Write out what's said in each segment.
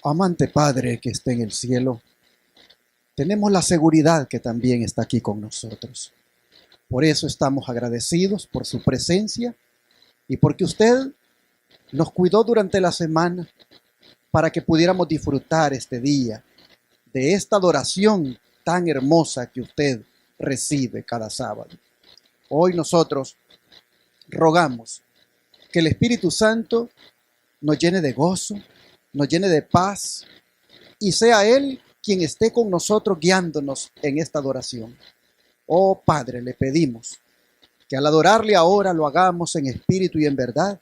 Amante Padre que está en el cielo, tenemos la seguridad que también está aquí con nosotros. Por eso estamos agradecidos por su presencia y porque usted nos cuidó durante la semana para que pudiéramos disfrutar este día de esta adoración tan hermosa que usted recibe cada sábado. Hoy nosotros rogamos que el Espíritu Santo nos llene de gozo, nos llene de paz y sea Él quien esté con nosotros guiándonos en esta adoración. Oh Padre, le pedimos que al adorarle ahora lo hagamos en espíritu y en verdad,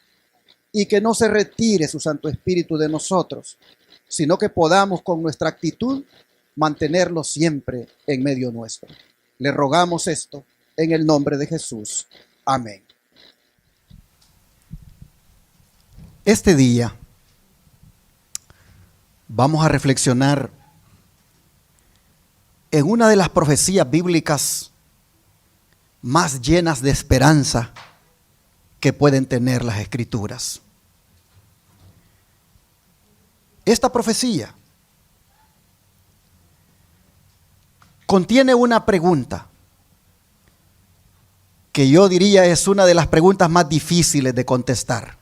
y que no se retire su Santo Espíritu de nosotros, sino que podamos con nuestra actitud mantenerlo siempre en medio nuestro. Le rogamos esto en el nombre de Jesús. Amén. Este día vamos a reflexionar en una de las profecías bíblicas más llenas de esperanza que pueden tener las Escrituras. Esta profecía contiene una pregunta que yo diría es una de las preguntas más difíciles de contestar,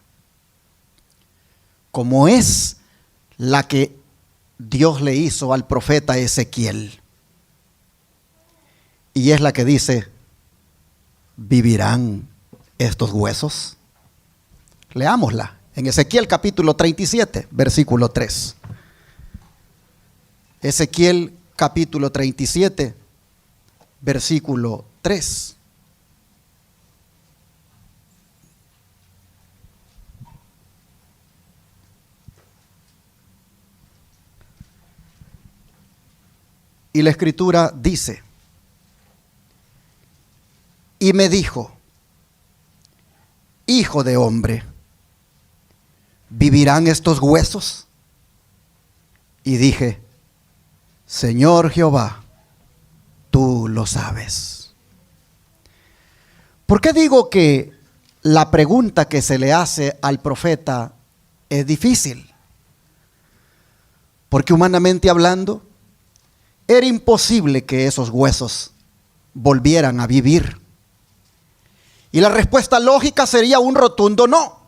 como es la que Dios le hizo al profeta Ezequiel. Y es la que dice: ¿vivirán estos huesos? Leámosla en Ezequiel capítulo 37, versículo 3. Ezequiel capítulo 37, versículo 3. Y la Escritura dice: y me dijo, hijo de hombre, ¿vivirán estos huesos? Y dije, Señor Jehová, tú lo sabes. ¿Por qué digo que la pregunta que se le hace al profeta es difícil? Porque humanamente hablando, era imposible que esos huesos volvieran a vivir. Y la respuesta lógica sería un rotundo no.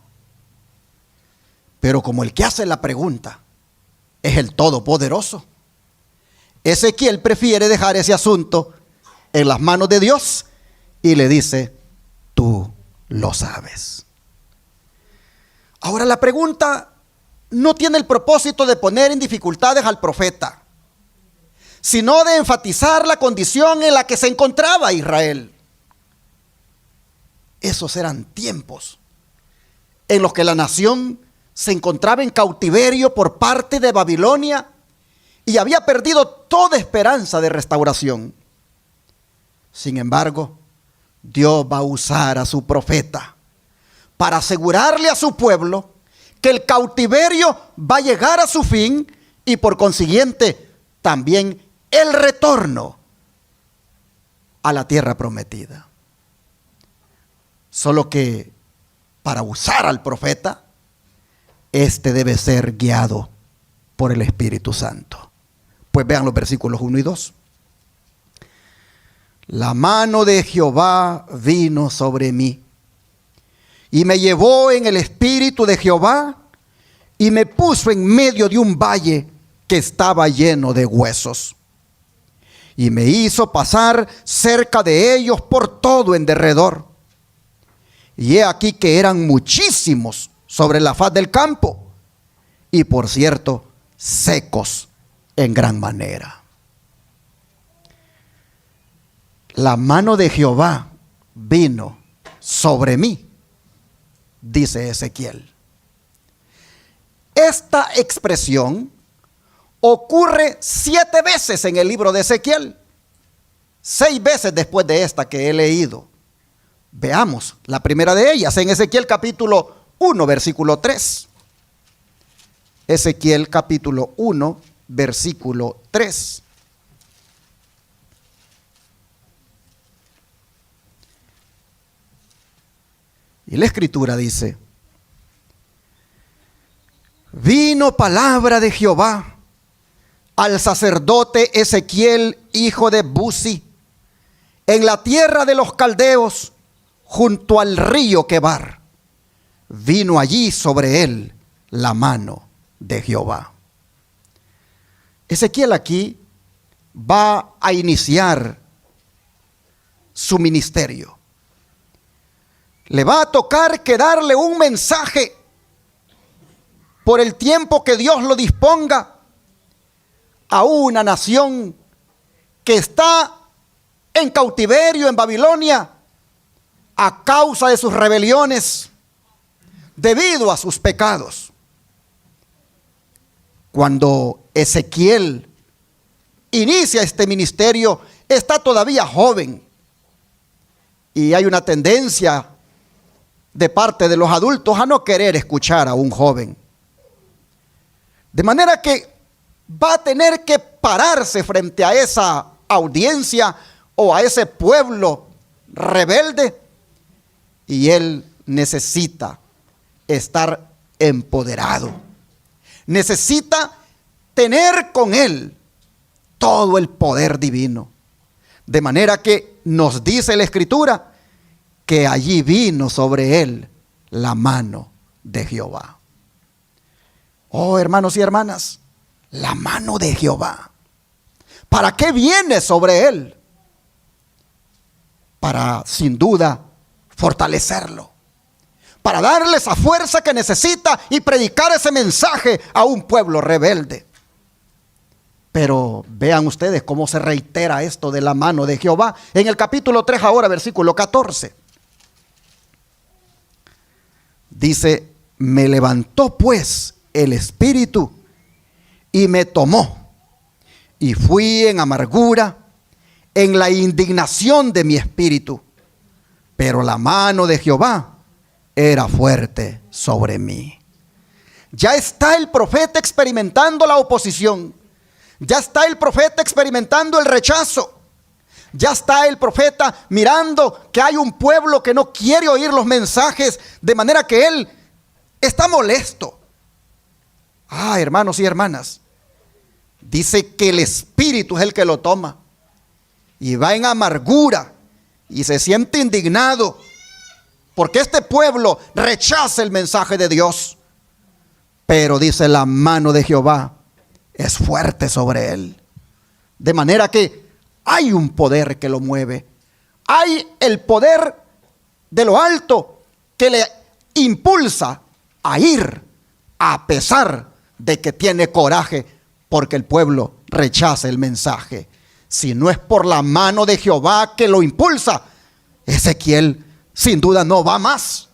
Pero como el que hace la pregunta es el Todopoderoso, Ezequiel prefiere dejar ese asunto en las manos de Dios y le dice, tú lo sabes. Ahora, la pregunta no tiene el propósito de poner en dificultades al profeta, sino de enfatizar la condición en la que se encontraba Israel. Esos eran tiempos en los que la nación se encontraba en cautiverio por parte de Babilonia y había perdido toda esperanza de restauración. Sin embargo, Dios va a usar a su profeta para asegurarle a su pueblo que el cautiverio va a llegar a su fin y por consiguiente también el retorno a la tierra prometida. Solo que para usar al profeta, este debe ser guiado por el Espíritu Santo. Pues vean los versículos 1 y 2. La mano de Jehová vino sobre mí y me llevó en el espíritu de Jehová y me puso en medio de un valle que estaba lleno de huesos. Y me hizo pasar cerca de ellos por todo en derredor. Y he aquí que eran muchísimos sobre la faz del campo, y por cierto, secos en gran manera. La mano de Jehová vino sobre mí, dice Ezequiel. Esta expresión ocurre 7 veces en el libro de Ezequiel, 6 veces después de esta que he leído. Veamos la primera de ellas en Ezequiel capítulo 1, versículo 3. Ezequiel capítulo 1, versículo 3. Y la Escritura dice: Vino palabra de Jehová al sacerdote Ezequiel, hijo de Buzi, en la tierra de los caldeos, junto al río Quebar. Vino allí sobre él la mano de Jehová. Ezequiel aquí va a iniciar su ministerio. Le va a tocar que darle un mensaje por el tiempo que Dios lo disponga a una nación que está en cautiverio en Babilonia a causa de sus rebeliones, debido a sus pecados. Cuando Ezequiel inicia este ministerio, está todavía joven. Y hay una tendencia de parte de los adultos a no querer escuchar a un joven. De manera que va a tener que pararse frente a esa audiencia o a ese pueblo rebelde. Y él necesita estar empoderado. Necesita tener con él todo el poder divino. De manera que nos dice la Escritura que allí vino sobre él la mano de Jehová. Oh, hermanos y hermanas, la mano de Jehová. ¿Para qué viene sobre él? Para, sin duda, fortalecerlo. Para darle esa fuerza que necesita y predicar ese mensaje a un pueblo rebelde. Pero vean ustedes cómo se reitera esto de la mano de Jehová. En el capítulo 3 ahora, versículo 14. Dice: me levantó pues el espíritu y me tomó, y fui en amargura, en la indignación de mi espíritu, pero la mano de Jehová era fuerte sobre mí. Ya está el profeta experimentando la oposición. Ya está el profeta experimentando el rechazo. Ya está el profeta mirando que hay un pueblo que no quiere oír los mensajes, de manera que él está molesto. Hermanos y hermanas, dice que el espíritu es el que lo toma y va en amargura y se siente indignado porque este pueblo rechaza el mensaje de Dios. Pero dice, la mano de Jehová es fuerte sobre él. De manera que hay un poder que lo mueve. Hay el poder de lo alto que le impulsa a ir a pesar de que tiene coraje porque el pueblo rechaza el mensaje. Si no es por la mano de Jehová que lo impulsa, Ezequiel sin duda no va más.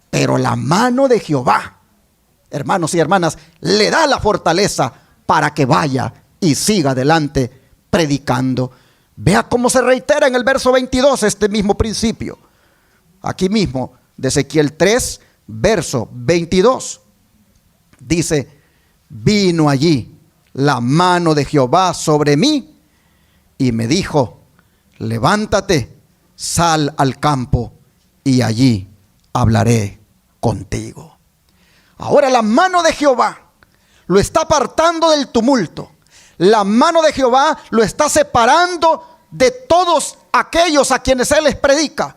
Pero la mano de Jehová, hermanos y hermanas, le da la fortaleza para que vaya y siga adelante predicando. Vea cómo se reitera en el verso 22 este mismo principio. Aquí mismo, de Ezequiel 3, verso 22. Dice: vino allí la mano de Jehová sobre mí y me dijo: levántate, sal al campo y allí hablaré contigo. Ahora la mano de Jehová lo está apartando del tumulto. La mano de Jehová lo está separando de todos aquellos a quienes él les predica,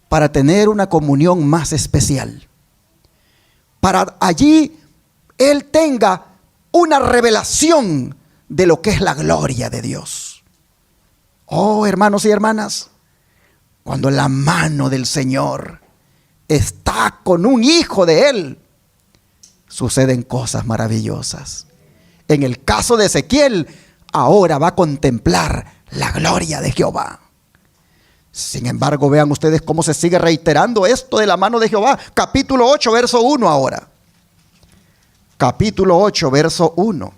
para tener una comunión más especial. Para allí él tenga una revelación de lo que es la gloria de Dios. Oh, hermanos y hermanas, cuando la mano del Señor está con un hijo de él, suceden cosas maravillosas. En el caso de Ezequiel, ahora va a contemplar la gloria de Jehová. Sin embargo, vean ustedes cómo se sigue reiterando esto de la mano de Jehová. Capítulo 8, verso 1 ahora. Capítulo 8, verso 1.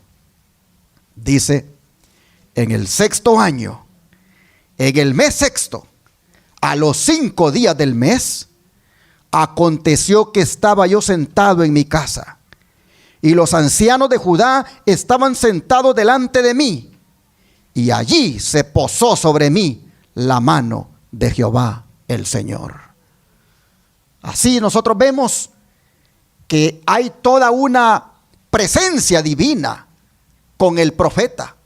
Dice: en el 6º año, en el mes 6º, a los 5 días del mes, aconteció que estaba yo sentado en mi casa, y los ancianos de Judá estaban sentados delante de mí, y allí se posó sobre mí la mano de Jehová el Señor. Así nosotros vemos que hay toda una presencia divina con el profeta.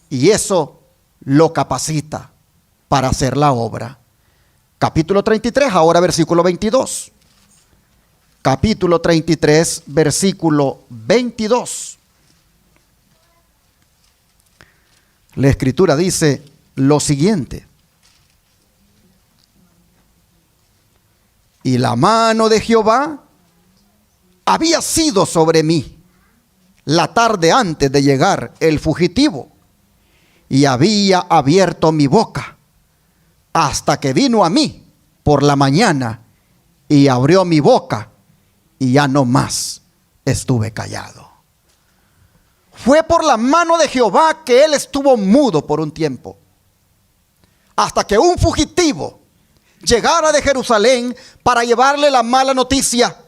Y eso lo capacita para hacer la obra. Capítulo 33, ahora versículo 22. Capítulo 33, versículo 22. La Escritura dice lo siguiente: y la mano de Jehová había sido sobre mí la tarde antes de llegar el fugitivo, y había abierto mi boca hasta que vino a mí por la mañana y abrió mi boca, y ya no más estuve callado. Fue por la mano de Jehová que él estuvo mudo por un tiempo, hasta que un fugitivo llegara de Jerusalén para llevarle la mala noticia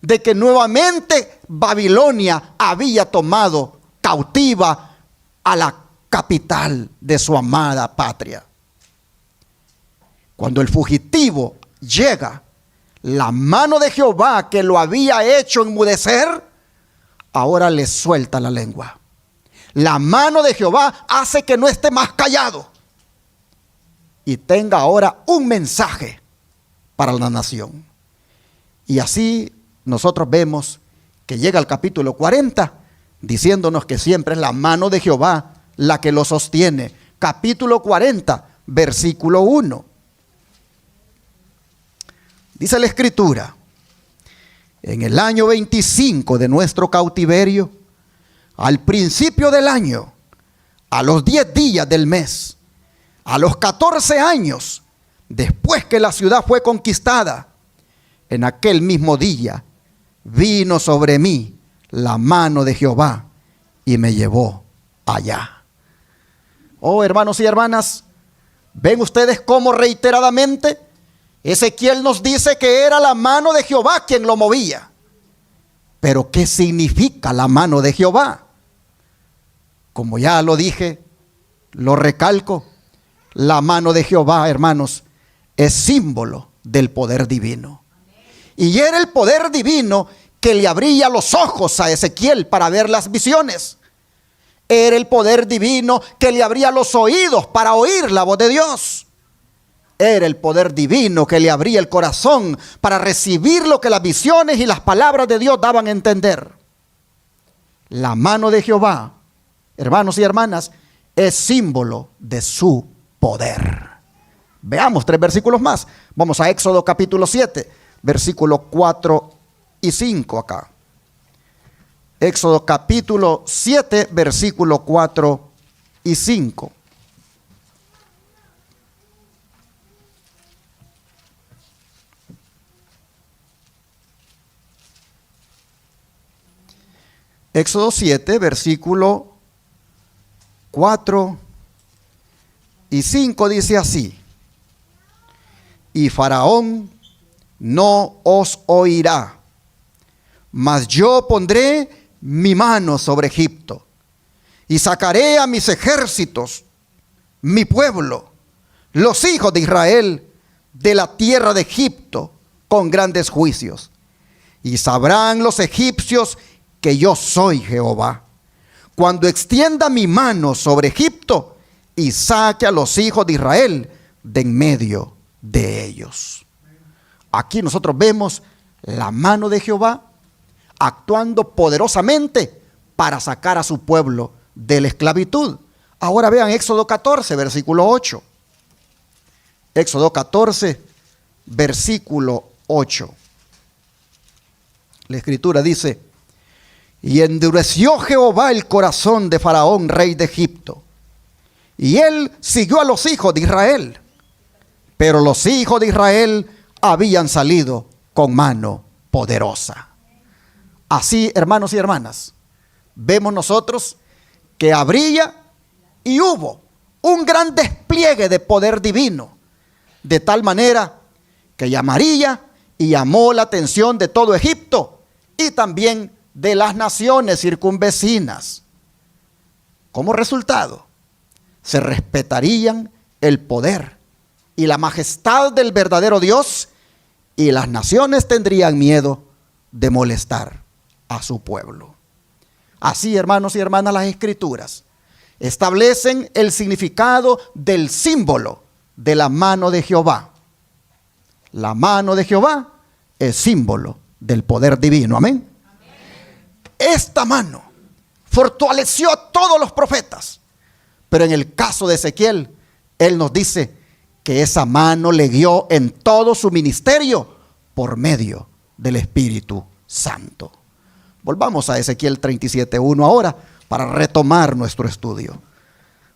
de que nuevamente Babilonia había tomado cautiva a la capital de su amada patria. Cuando el fugitivo llega, la mano de Jehová que lo había hecho enmudecer, ahora le suelta la lengua. La mano de Jehová hace que no esté más callado y tenga ahora un mensaje para la nación. Y así nosotros vemos que llega el capítulo 40 diciéndonos que siempre es la mano de Jehová la que lo sostiene. Capítulo 40, versículo 1. Dice la Escritura: en el año 25 de nuestro cautiverio, al principio del año, a los 10 días del mes, a los 14 años, después que la ciudad fue conquistada, en aquel mismo día vino sobre mí la mano de Jehová y me llevó allá. Oh, hermanos y hermanas, ¿ven ustedes cómo reiteradamente Ezequiel nos dice que era la mano de Jehová quien lo movía? Pero ¿qué significa la mano de Jehová? Como ya lo dije, lo recalco, la mano de Jehová, hermanos, es símbolo del poder divino. Y era el poder divino que le abría los ojos a Ezequiel para ver las visiones. Era el poder divino que le abría los oídos para oír la voz de Dios. Era el poder divino que le abría el corazón para recibir lo que las visiones y las palabras de Dios daban a entender. La mano de Jehová, hermanos y hermanas, es símbolo de su poder. Veamos 3 versículos más. Vamos a Éxodo capítulo 7, versículos 4 y 5 acá. Éxodo capítulo 7, versículos 4 y 5. Éxodo 7, versículo 4 y 5 dice así: y Faraón no os oirá, mas yo pondré mi mano sobre Egipto y sacaré a mis ejércitos, mi pueblo, los hijos de Israel, de la tierra de Egipto con grandes juicios. Y sabrán los egipcios que yo soy Jehová, cuando extienda mi mano sobre Egipto y saque a los hijos de Israel de en medio de ellos. Aquí nosotros vemos la mano de Jehová actuando poderosamente para sacar a su pueblo de la esclavitud. Ahora vean Éxodo 14, versículo 8. Éxodo 14, versículo 8. La Escritura dice: y endureció Jehová el corazón de Faraón, rey de Egipto, y él siguió a los hijos de Israel, pero los hijos de Israel habían salido con mano poderosa. Así, hermanos y hermanas, vemos nosotros que habría y hubo un gran despliegue de poder divino, de tal manera que llamaría y llamó la atención de todo Egipto y también de las naciones circunvecinas. Como resultado, se respetarían el poder y la majestad del verdadero Dios, y las naciones tendrían miedo de molestar a su pueblo. Así, hermanos y hermanas, las Escrituras establecen el significado del símbolo de la mano de Jehová. La mano de Jehová es símbolo del poder divino. Amén. Esta mano fortaleció a todos los profetas. Pero en el caso de Ezequiel, él nos dice que esa mano le guió en todo su ministerio por medio del Espíritu Santo. Volvamos a Ezequiel 37:1 ahora para retomar nuestro estudio.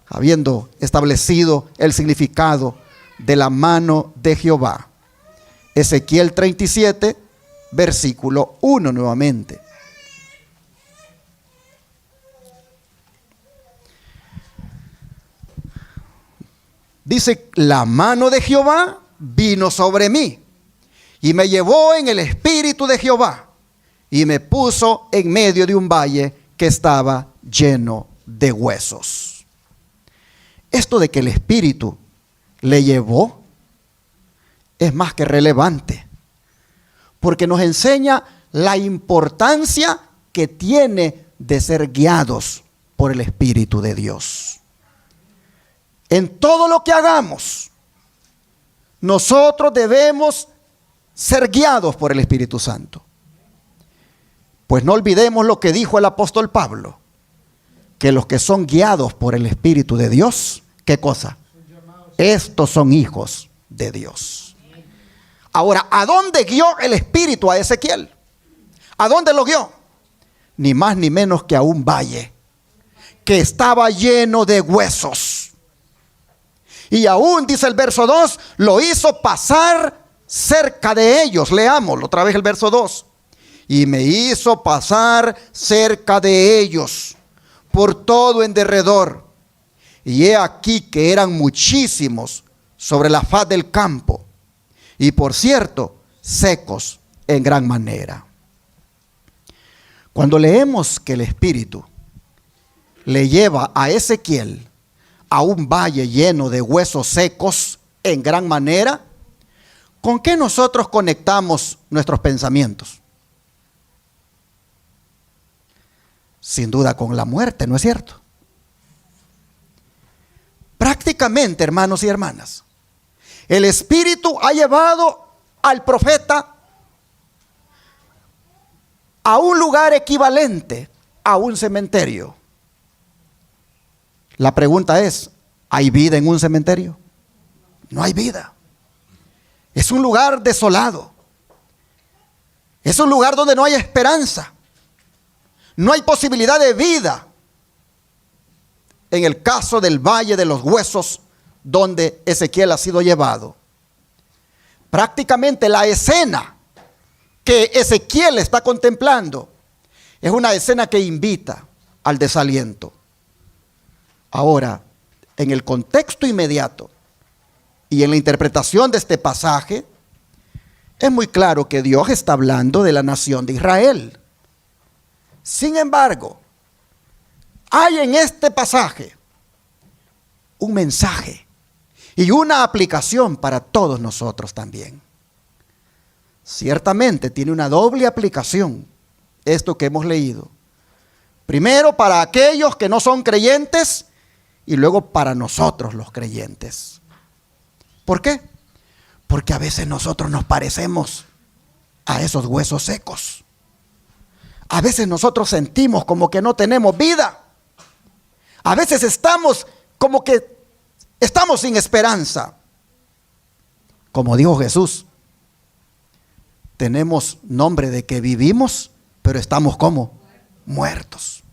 Habiendo establecido el significado de la mano de Jehová. Ezequiel 37, versículo 1 nuevamente. Dice, la mano de Jehová vino sobre mí y me llevó en el espíritu de Jehová y me puso en medio de un valle que estaba lleno de huesos. Esto de que el espíritu le llevó es más que relevante, porque nos enseña la importancia que tiene de ser guiados por el Espíritu de Dios. En todo lo que hagamos, nosotros debemos ser guiados por el Espíritu Santo. Pues no olvidemos lo que dijo el apóstol Pablo, que los que son guiados por el Espíritu de Dios, ¿qué cosa? Estos son hijos de Dios. Ahora, ¿a dónde guió el Espíritu a Ezequiel? ¿A dónde lo guió? Ni más ni menos que a un valle que estaba lleno de huesos. Y aún, dice el verso 2, lo hizo pasar cerca de ellos. Leámoslo otra vez el verso 2. Y me hizo pasar cerca de ellos, por todo en derredor. Y he aquí que eran muchísimos sobre la faz del campo. Y por cierto, secos en gran manera. Cuando leemos que el Espíritu le lleva a Ezequiel a un valle lleno de huesos secos en gran manera, ¿con qué nosotros conectamos nuestros pensamientos? Sin duda con la muerte, ¿no es cierto? Prácticamente, hermanos y hermanas, el Espíritu ha llevado al profeta a un lugar equivalente a un cementerio. La pregunta es, ¿hay vida en un cementerio? No hay vida. Es un lugar desolado. Es un lugar donde no hay esperanza. No hay posibilidad de vida. En el caso del Valle de los Huesos, donde Ezequiel ha sido llevado, prácticamente la escena que Ezequiel está contemplando es una escena que invita al desaliento. Ahora, en el contexto inmediato y en la interpretación de este pasaje, es muy claro que Dios está hablando de la nación de Israel. Sin embargo, hay en este pasaje un mensaje y una aplicación para todos nosotros también. Ciertamente tiene una doble aplicación esto que hemos leído. Primero para aquellos que no son creyentes y luego para nosotros los creyentes. ¿Por qué? Porque a veces nosotros nos parecemos a esos huesos secos. A veces nosotros sentimos como que no tenemos vida. A veces estamos como que estamos sin esperanza. Como dijo Jesús, tenemos nombre de que vivimos, pero estamos como muertos.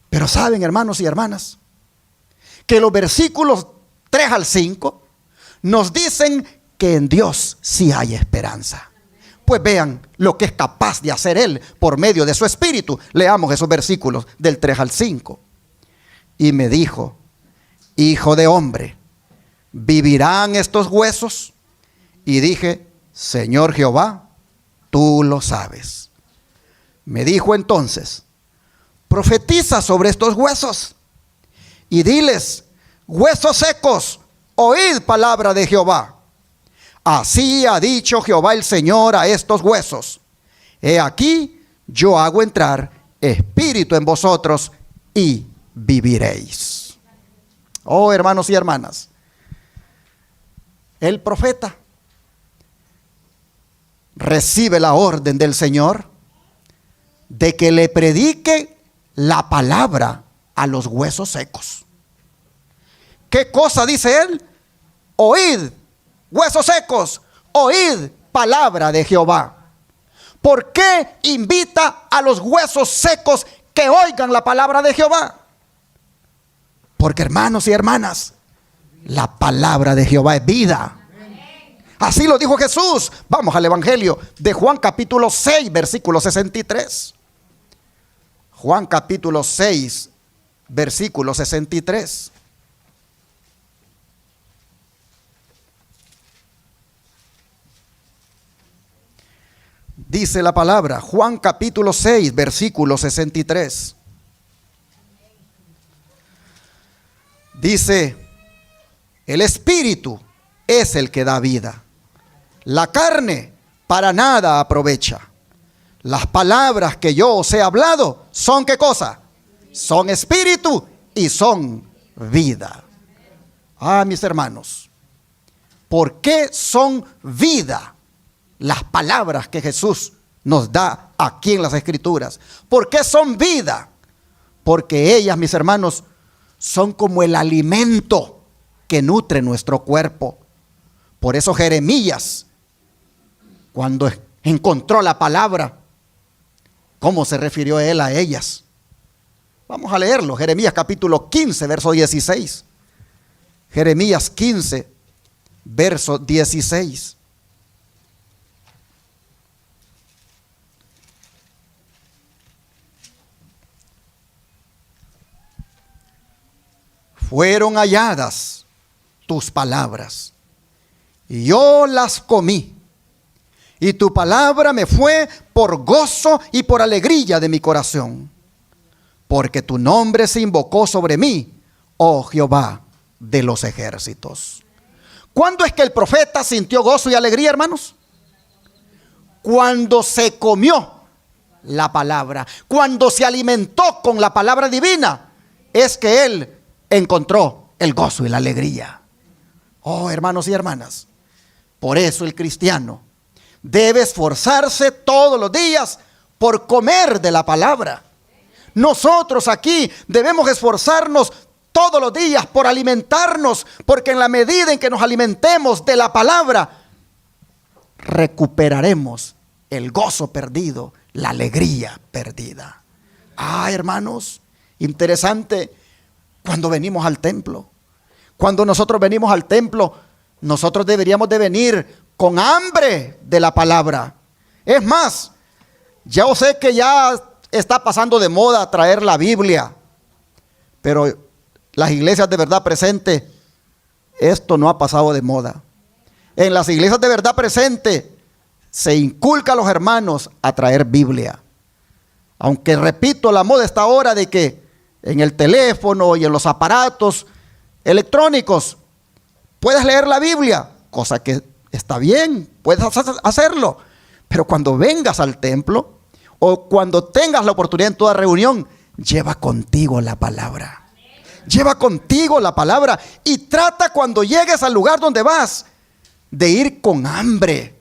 Pero saben, hermanos y hermanas, que los versículos 3 al 5 nos dicen que en Dios sí hay esperanza. Pues vean lo que es capaz de hacer Él por medio de su Espíritu. Leamos esos versículos del 3 al 5. Y me dijo, hijo de hombre, ¿vivirán estos huesos? Y dije, Señor Jehová, tú lo sabes. Me dijo entonces, profetiza sobre estos huesos y diles, huesos secos, oíd palabra de Jehová. Así ha dicho Jehová el Señor a estos huesos. he aquí, yo hago entrar espíritu en vosotros y viviréis. Oh, hermanos y hermanas, el profeta recibe la orden del Señor de que le predique la palabra a los huesos secos. ¿Qué cosa dice él? Oíd, huesos secos, oíd palabra de Jehová. ¿Por qué invita a los huesos secos que oigan la palabra de Jehová? Porque, hermanos y hermanas, la palabra de Jehová es vida. Así lo dijo Jesús. Vamos al Evangelio de Juan capítulo 6, versículo 63. Juan capítulo 6, versículo 63. Dice la palabra, Juan capítulo 6, versículo 63. Dice, el Espíritu es el que da vida. La carne para nada aprovecha. Las palabras que yo os he hablado son ¿qué cosa? Son espíritu y son vida. Ah, mis hermanos, ¿por qué son vida las palabras que Jesús nos da aquí en las Escrituras? ¿Por qué son vida? Porque ellas, mis hermanos, son como el alimento que nutre nuestro cuerpo. Por eso Jeremías, cuando encontró la palabra, ¿cómo se refirió él a ellas? Vamos a leerlo. Jeremías capítulo 15, verso 16. Jeremías 15, verso 16. Fueron halladas tus palabras, y yo las comí, y tu palabra me fue por gozo y por alegría de mi corazón, porque tu nombre se invocó sobre mí, oh Jehová de los ejércitos. ¿Cuándo es que el profeta sintió gozo y alegría, hermanos? Cuando se comió la palabra, cuando se alimentó con la palabra divina, es que él encontró el gozo y la alegría. Oh, hermanos y hermanas, por eso el cristiano debe esforzarse todos los días por comer de la palabra. Nosotros aquí debemos esforzarnos todos los días por alimentarnos, porque en la medida en que nos alimentemos de la palabra, recuperaremos el gozo perdido, la alegría perdida. Ah, hermanos, interesante. Cuando venimos al templo, cuando nosotros venimos al templo, nosotros deberíamos de venir con hambre de la palabra. Es más, yo sé que ya está pasando de moda traer la Biblia, pero las iglesias de verdad presente, esto no ha pasado de moda. En las iglesias de verdad presente se inculca a los hermanos a traer Biblia. Aunque repito, la moda está ahora de que en el teléfono y en los aparatos electrónicos puedes leer la Biblia, cosa que está bien, puedes hacerlo. Pero cuando vengas al templo o cuando tengas la oportunidad en toda reunión, lleva contigo la palabra. Lleva contigo la palabra y trata cuando llegues al lugar donde vas de ir con hambre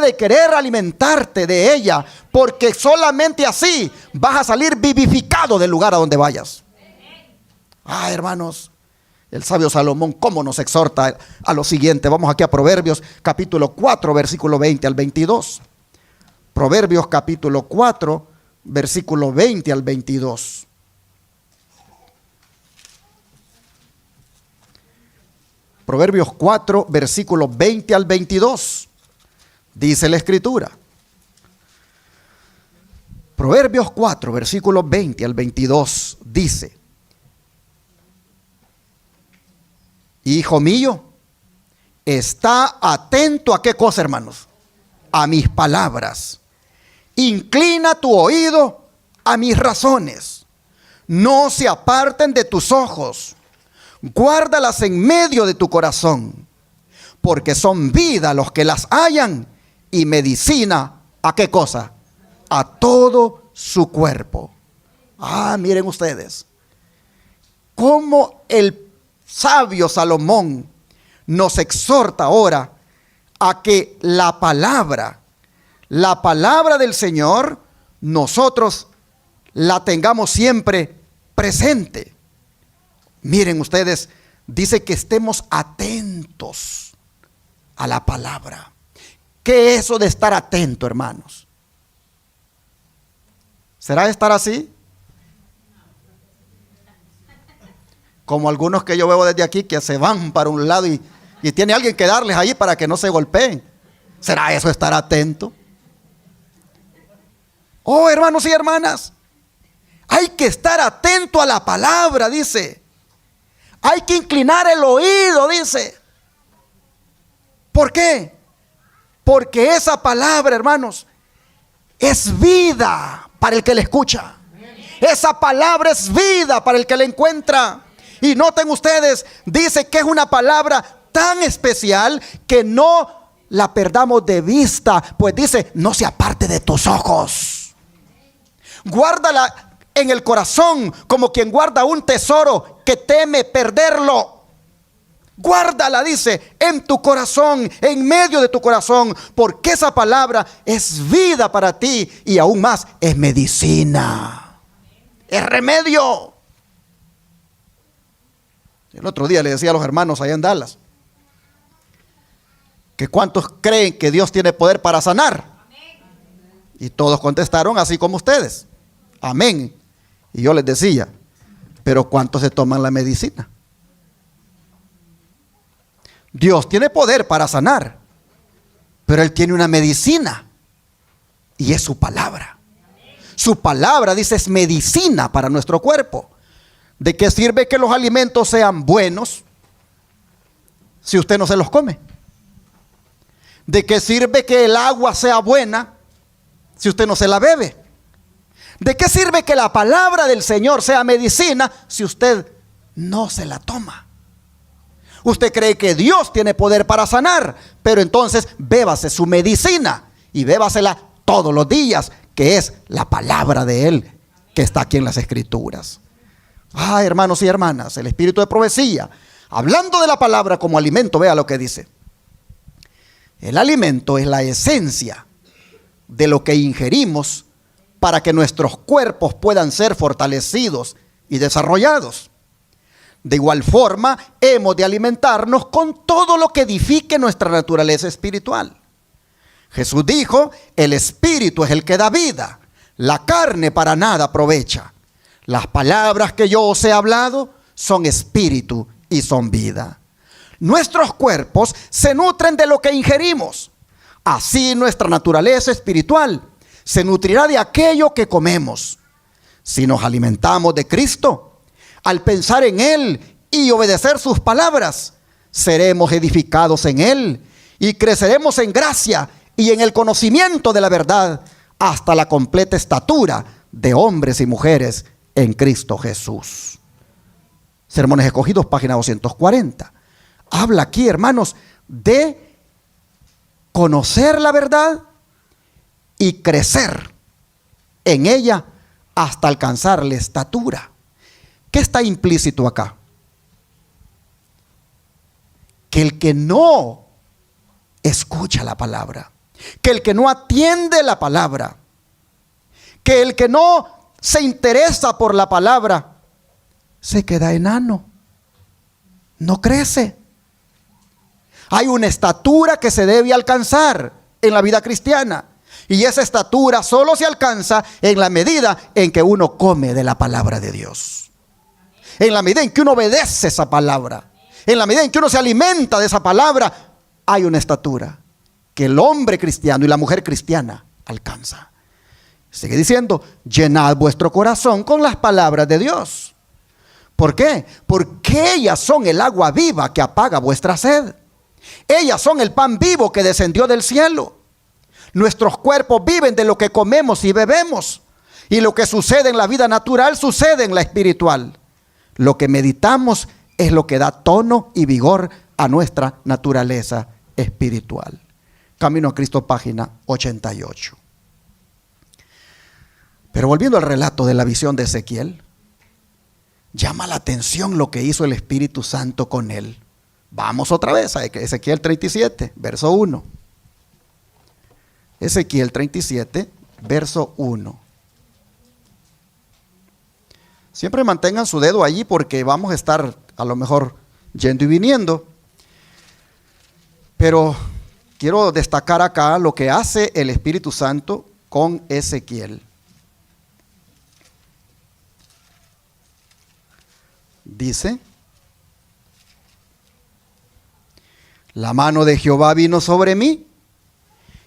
de querer alimentarte de ella, porque solamente así vas a salir vivificado del lugar a donde vayas. Ah, hermanos, el sabio Salomón cómo nos exhorta a lo siguiente. Vamos aquí a Proverbios capítulo 4, versículo 20 al 22. Proverbios capítulo 4, versículo 20 al 22. Proverbios 4, versículo 20 al 22. Dice la Escritura. Proverbios 4, versículos 20 al 22 dice: Hijo mío, está atento a qué cosa, hermanos, a mis palabras. Inclina tu oído a mis razones. No se aparten de tus ojos. Guárdalas en medio de tu corazón, porque son vida los que las hallan y medicina ¿A qué cosa? A todo su cuerpo. Miren ustedes, cómo el sabio Salomón nos exhorta ahora a que la palabra del Señor, nosotros la tengamos siempre presente. Miren ustedes, dice que estemos atentos a la palabra. ¿Qué es eso de estar atento, hermanos? ¿Será estar así? Como algunos que yo veo desde aquí que se van para un lado y tiene alguien que darles ahí para que no se golpeen. ¿Será eso estar atento? Oh, hermanos y hermanas, hay que estar atento a la palabra, dice. Hay que inclinar el oído, dice. ¿Por qué? Porque esa palabra, hermanos, es vida para el que la escucha. Esa palabra es vida para el que la encuentra. Y noten ustedes, dice que es una palabra tan especial que no la perdamos de vista. Pues dice, no se aparte de tus ojos. Guárdala en el corazón como quien guarda un tesoro que teme perderlo. Guárdala, dice, en tu corazón, en medio de tu corazón, porque esa palabra es vida para ti y aún más es medicina, es remedio. El otro día le decía a los hermanos allá en Dallas que cuántos creen que Dios tiene poder para sanar. Y todos contestaron así como ustedes, amén. Y yo les decía, pero ¿cuántos se toman la medicina? Dios tiene poder para sanar, pero Él tiene una medicina y es su palabra. Su palabra, dice, es medicina para nuestro cuerpo. ¿De qué sirve que los alimentos sean buenos si usted no se los come? ¿De qué sirve que el agua sea buena si usted no se la bebe? ¿De qué sirve que la palabra del Señor sea medicina si usted no se la toma? Usted cree que Dios tiene poder para sanar, pero entonces bébase su medicina y bébasela todos los días, que es la palabra de Él que está aquí en las Escrituras. Hermanos y hermanas, el espíritu de profecía, hablando de la palabra como alimento, vea lo que dice. El alimento es la esencia de lo que ingerimos para que nuestros cuerpos puedan ser fortalecidos y desarrollados. De igual forma, hemos de alimentarnos con todo lo que edifique nuestra naturaleza espiritual. Jesús dijo, el espíritu es el que da vida, la carne para nada aprovecha. Las palabras que yo os he hablado son espíritu y son vida. Nuestros cuerpos se nutren de lo que ingerimos. Así nuestra naturaleza espiritual se nutrirá de aquello que comemos. Si nos alimentamos de Cristo, al pensar en Él y obedecer sus palabras, seremos edificados en Él y creceremos en gracia y en el conocimiento de la verdad hasta la completa estatura de hombres y mujeres en Cristo Jesús. Sermones Escogidos, página 240. Habla aquí, hermanos, de conocer la verdad y crecer en ella hasta alcanzar la estatura. ¿Qué está implícito acá? Que el que no escucha la palabra, que el que no atiende la palabra, que el que no se interesa por la palabra, se queda enano, no crece. Hay una estatura que se debe alcanzar en la vida cristiana, y esa estatura solo se alcanza en la medida en que uno come de la palabra de Dios, en la medida en que uno obedece esa palabra, en la medida en que uno se alimenta de esa palabra. Hay una estatura que el hombre cristiano y la mujer cristiana alcanza. Sigue diciendo, llenad vuestro corazón con las palabras de Dios. ¿Por qué? Porque ellas son el agua viva que apaga vuestra sed. Ellas son el pan vivo que descendió del cielo. Nuestros cuerpos viven de lo que comemos y bebemos. Y lo que sucede en la vida natural sucede en la espiritual. Lo que meditamos es lo que da tono y vigor a nuestra naturaleza espiritual. Camino a Cristo, página 88. Pero volviendo al relato de la visión de Ezequiel, llama la atención lo que hizo el Espíritu Santo con él. Vamos otra vez a Ezequiel 37, verso 1. Ezequiel 37, verso 1. Siempre mantengan su dedo allí porque vamos a estar a lo mejor yendo y viniendo. Pero quiero destacar acá lo que hace el Espíritu Santo con Ezequiel. Dice: la mano de Jehová vino sobre mí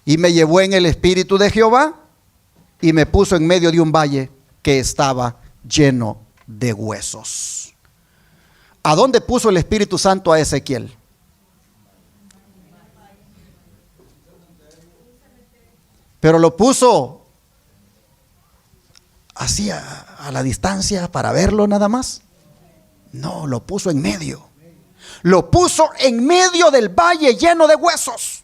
y me llevó en el espíritu de Jehová y me puso en medio de un valle que estaba lleno de huesos. ¿A dónde puso el Espíritu Santo a Ezequiel? Pero lo puso así a la distancia para verlo nada más. No, lo puso en medio. Lo puso en medio del valle lleno de huesos.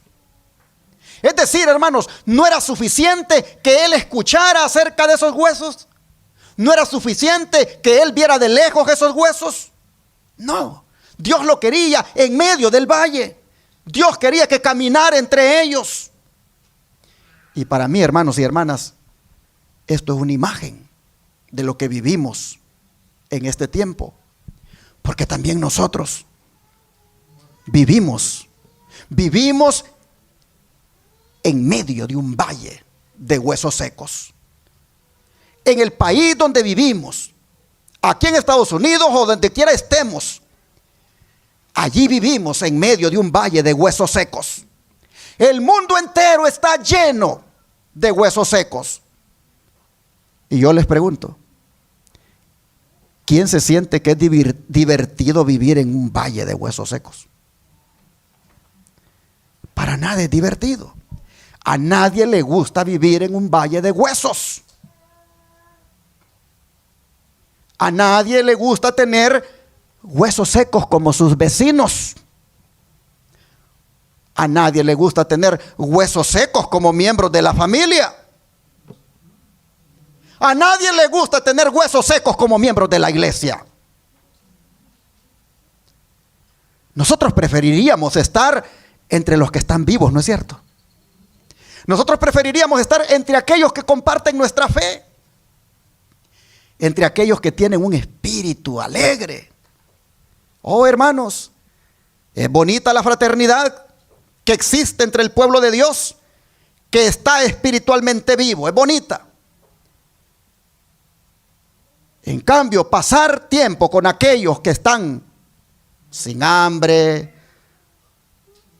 Es decir, hermanos, no era suficiente que él escuchara acerca de esos huesos. No era suficiente que él viera de lejos esos huesos. No, Dios lo quería en medio del valle. Dios quería que caminara entre ellos. Y para mí, hermanos y hermanas, esto es una imagen de lo que vivimos en este tiempo. Porque también nosotros vivimos en medio de un valle de huesos secos. En el país donde vivimos, aquí en Estados Unidos o donde quiera estemos, allí vivimos en medio de un valle de huesos secos. El mundo entero está lleno de huesos secos. Y yo les pregunto, ¿quién se siente que es divertido vivir en un valle de huesos secos? Para nada es divertido. A nadie le gusta vivir en un valle de huesos. A nadie le gusta tener huesos secos como sus vecinos. A nadie le gusta tener huesos secos como miembros de la familia. A nadie le gusta tener huesos secos como miembros de la iglesia. Nosotros preferiríamos estar entre los que están vivos, ¿no es cierto? Nosotros preferiríamos estar entre aquellos que comparten nuestra fe, entre aquellos que tienen un espíritu alegre. Oh, hermanos, es bonita la fraternidad que existe entre el pueblo de Dios, que está espiritualmente vivo, es bonita. En cambio, pasar tiempo con aquellos que están sin hambre,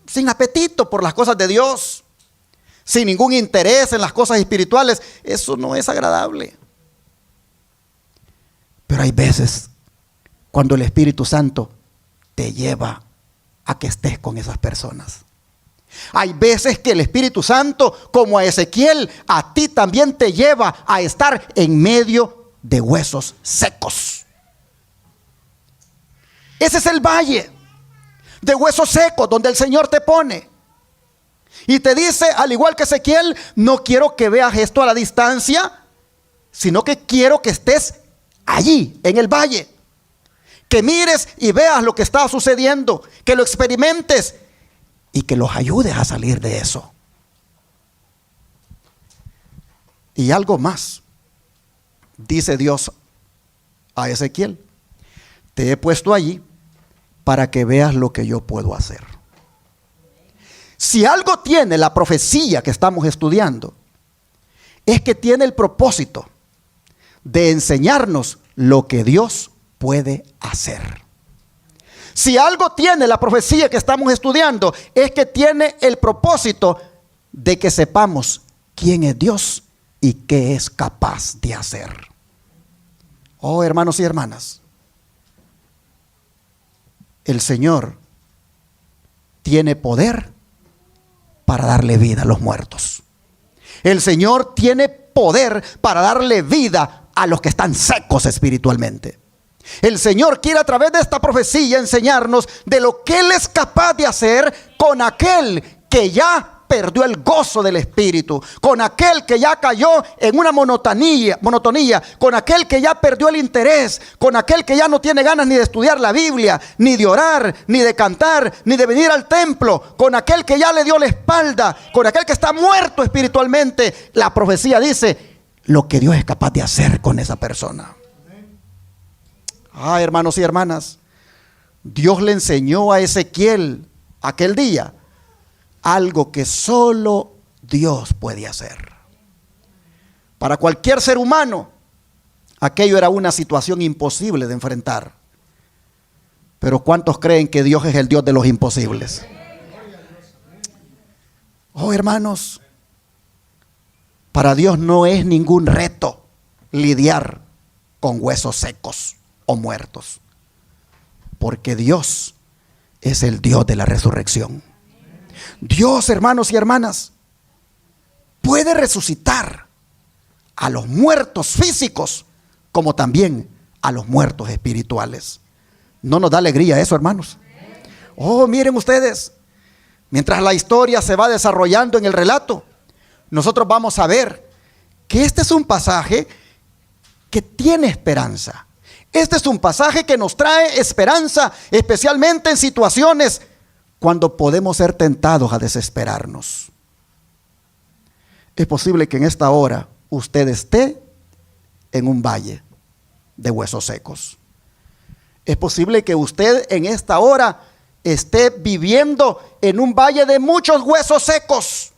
sin apetito por las cosas de Dios, sin ningún interés en las cosas espirituales, eso no es agradable. Pero hay veces cuando el Espíritu Santo te lleva a que estés con esas personas. Hay veces que el Espíritu Santo, como a Ezequiel, a ti también te lleva a estar en medio de huesos secos. Ese es el valle de huesos secos donde el Señor te pone. Y te dice, al igual que Ezequiel, no quiero que veas esto a la distancia, sino que quiero que estés allí, en el valle. Que mires y veas lo que está sucediendo, que lo experimentes y que los ayudes a salir de eso. Y algo más, dice Dios a Ezequiel: te he puesto allí para que veas lo que yo puedo hacer. Si algo tiene la profecía que estamos estudiando, es que tiene el propósito de enseñarnos lo que Dios puede hacer. Si algo tiene la profecía que estamos estudiando, es que tiene el propósito de que sepamos quién es Dios y qué es capaz de hacer. Oh, hermanos y hermanas, el Señor tiene poder para darle vida a los muertos. El Señor tiene poder para darle vida a los que están secos espiritualmente. El Señor quiere a través de esta profecía enseñarnos de lo que Él es capaz de hacer con aquel que ya perdió el gozo del Espíritu, con aquel que ya cayó en una monotonía, con aquel que ya perdió el interés, con aquel que ya no tiene ganas ni de estudiar la Biblia, ni de orar, ni de cantar, ni de venir al templo, con aquel que ya le dio la espalda, con aquel que está muerto espiritualmente. La profecía dice lo que Dios es capaz de hacer con esa persona. Hermanos y hermanas, Dios le enseñó a Ezequiel aquel día algo que solo Dios puede hacer. Para cualquier ser humano, aquello era una situación imposible de enfrentar. Pero ¿cuántos creen que Dios es el Dios de los imposibles? Hermanos, para Dios no es ningún reto lidiar con huesos secos o muertos, porque Dios es el Dios de la resurrección. Dios, hermanos y hermanas, puede resucitar a los muertos físicos como también a los muertos espirituales. ¿No nos da alegría eso, hermanos? Miren ustedes, mientras la historia se va desarrollando en el relato, nosotros vamos a ver que este es un pasaje que tiene esperanza. Este es un pasaje que nos trae esperanza, especialmente en situaciones cuando podemos ser tentados a desesperarnos. Es posible que en esta hora usted esté en un valle de huesos secos. Es posible que usted en esta hora esté viviendo en un valle de muchos huesos secos.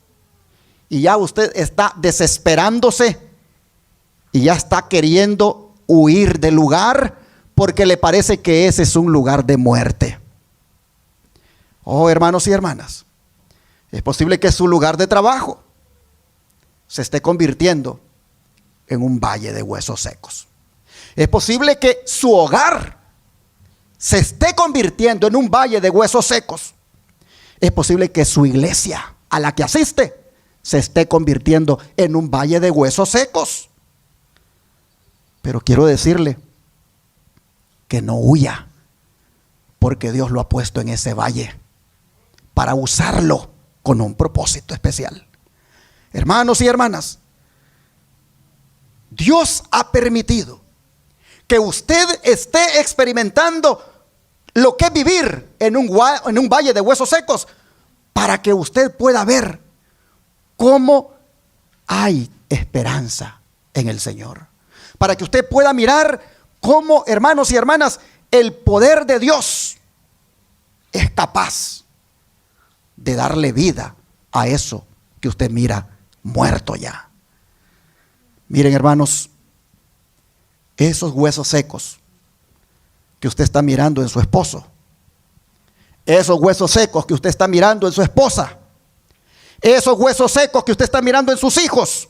Y ya usted está desesperándose y ya está queriendo huir del lugar porque le parece que ese es un lugar de muerte. Hermanos y hermanas, es posible que su lugar de trabajo se esté convirtiendo en un valle de huesos secos. Es posible que su hogar se esté convirtiendo en un valle de huesos secos. Es posible que su iglesia a la que asiste se esté convirtiendo en un valle de huesos secos. Pero quiero decirle que no huya, porque Dios lo ha puesto en ese valle para usarlo con un propósito especial. Hermanos y hermanas, Dios ha permitido que usted esté experimentando lo que es vivir en un valle de huesos secos, para que usted pueda ver cómo hay esperanza en el Señor. Para que usted pueda mirar cómo, hermanos y hermanas, el poder de Dios es capaz de darle vida a eso que usted mira muerto ya. Miren, hermanos, esos huesos secos que usted está mirando en su esposo, esos huesos secos que usted está mirando en su esposa, esos huesos secos que usted está mirando en sus hijos,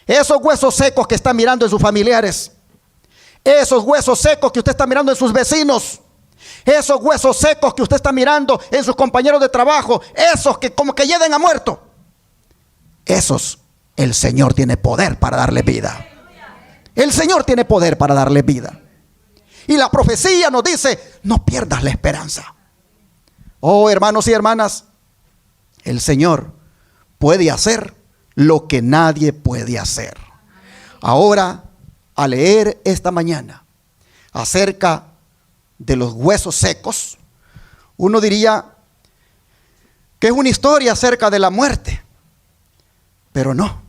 esos huesos secos que está mirando en sus familiares, esos huesos secos que usted está mirando en sus vecinos, esos huesos secos que usted está mirando en sus compañeros de trabajo, esos que como que llegan a muerto, esos el Señor tiene poder para darle vida. El Señor tiene poder para darle vida. Y la profecía nos dice: no pierdas la esperanza. Hermanos y hermanas, el Señor puede hacer lo que nadie puede hacer. Ahora, al leer esta mañana acerca de los huesos secos, uno diría que es una historia acerca de la muerte, pero no,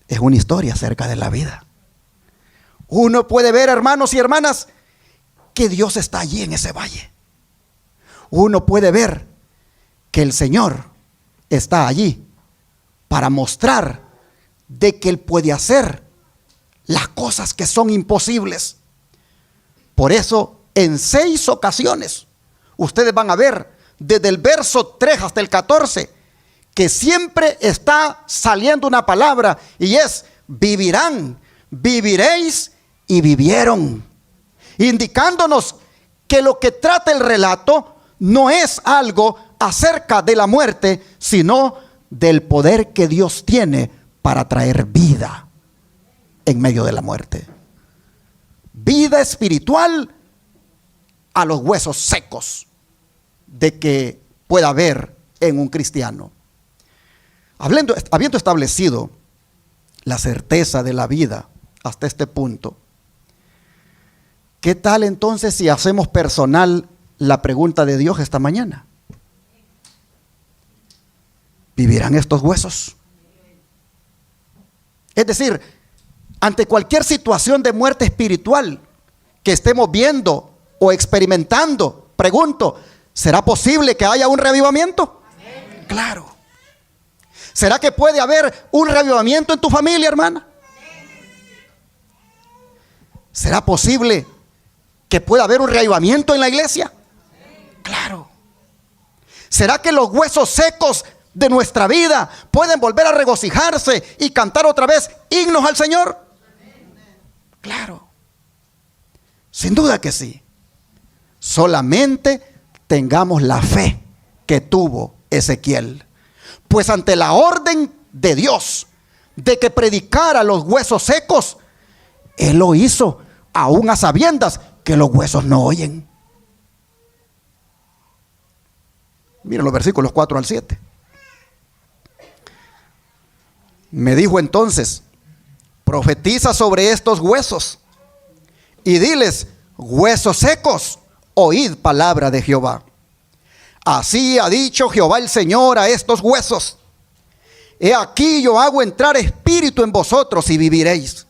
es una historia acerca de la vida. Uno puede ver, hermanos y hermanas, que Dios está allí en ese valle. Uno puede ver que el Señor está allí para mostrar de que Él puede hacer las cosas que son imposibles. Por eso, en 6 ocasiones, ustedes van a ver desde el verso 3 hasta el 14, que siempre está saliendo una palabra, y es: vivirán, viviréis y vivieron, indicándonos que lo que trata el relato no es algo acerca de la muerte, sino del poder que Dios tiene para traer vida en medio de la muerte. Vida espiritual a los huesos secos de que pueda haber en un cristiano. Habiendo establecido la certeza de la vida hasta este punto, ¿qué tal entonces si hacemos personal la pregunta de Dios esta mañana? ¿Vivirán estos huesos? Es decir, ante cualquier situación de muerte espiritual que estemos viendo o experimentando, pregunto, ¿será posible que haya un reavivamiento? Claro. ¿Será que puede haber un reavivamiento en tu familia, hermana? ¿Será posible que pueda haber un reavivamiento en la iglesia? Claro. ¿Será que los huesos secos de nuestra vida pueden volver a regocijarse y cantar otra vez himnos al Señor? Claro. Sin duda que sí. Solamente tengamos la fe que tuvo Ezequiel. Pues ante la orden de Dios de que predicara los huesos secos, él lo hizo aún a sabiendas que los huesos no oyen. Miren los versículos 4 al 7. Me dijo entonces, profetiza sobre estos huesos y diles, huesos secos, oíd palabra de Jehová. Así ha dicho Jehová el Señor a estos huesos. He aquí yo hago entrar espíritu en vosotros y viviréis.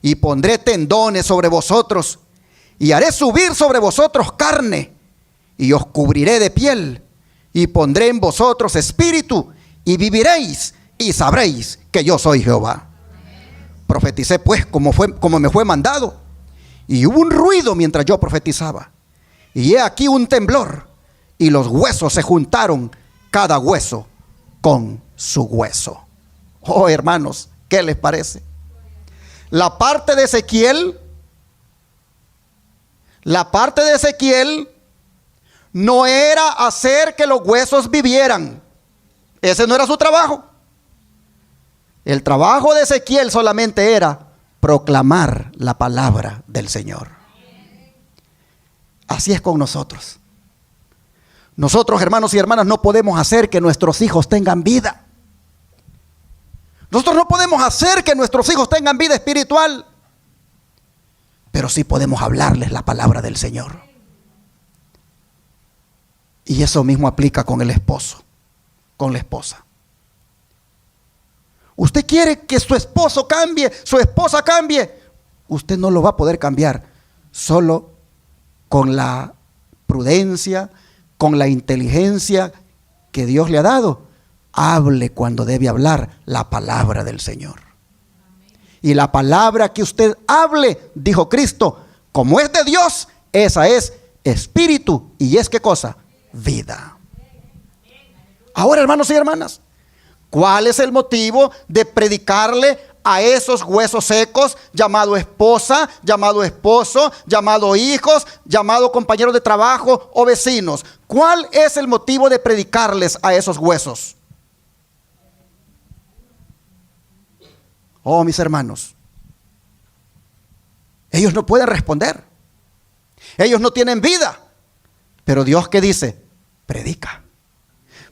Y pondré tendones sobre vosotros y haré subir sobre vosotros carne y os cubriré de piel y pondré en vosotros espíritu y viviréis y sabréis que yo soy Jehová. Profeticé pues como me fue mandado y hubo un ruido mientras yo profetizaba y he aquí un temblor. Y los huesos se juntaron, cada hueso con su hueso. Oh, hermanos, ¿qué les parece? La parte de Ezequiel no era hacer que los huesos vivieran. Ese no era su trabajo. El trabajo de Ezequiel solamente era proclamar la palabra del Señor. Así es con nosotros. Nosotros, hermanos y hermanas, no podemos hacer que nuestros hijos tengan vida. Nosotros no podemos hacer que nuestros hijos tengan vida espiritual. Pero sí podemos hablarles la palabra del Señor. Y eso mismo aplica con el esposo, con la esposa. Usted quiere que su esposo cambie, su esposa cambie. Usted no lo va a poder cambiar solo con la prudencia, con la inteligencia que Dios le ha dado. Hable cuando debe hablar la palabra del Señor. Y la palabra que usted hable, dijo Cristo, como es de Dios, esa es espíritu. ¿Y es qué cosa? Vida. Ahora, hermanos y hermanas, ¿cuál es el motivo de predicarle a esos huesos secos, llamado esposa, llamado esposo, llamado hijos, llamado compañeros de trabajo o vecinos? ¿Cuál es el motivo de predicarles a esos huesos? Oh, mis hermanos, ellos no pueden responder. Ellos no tienen vida. Pero Dios, ¿qué dice? Predica.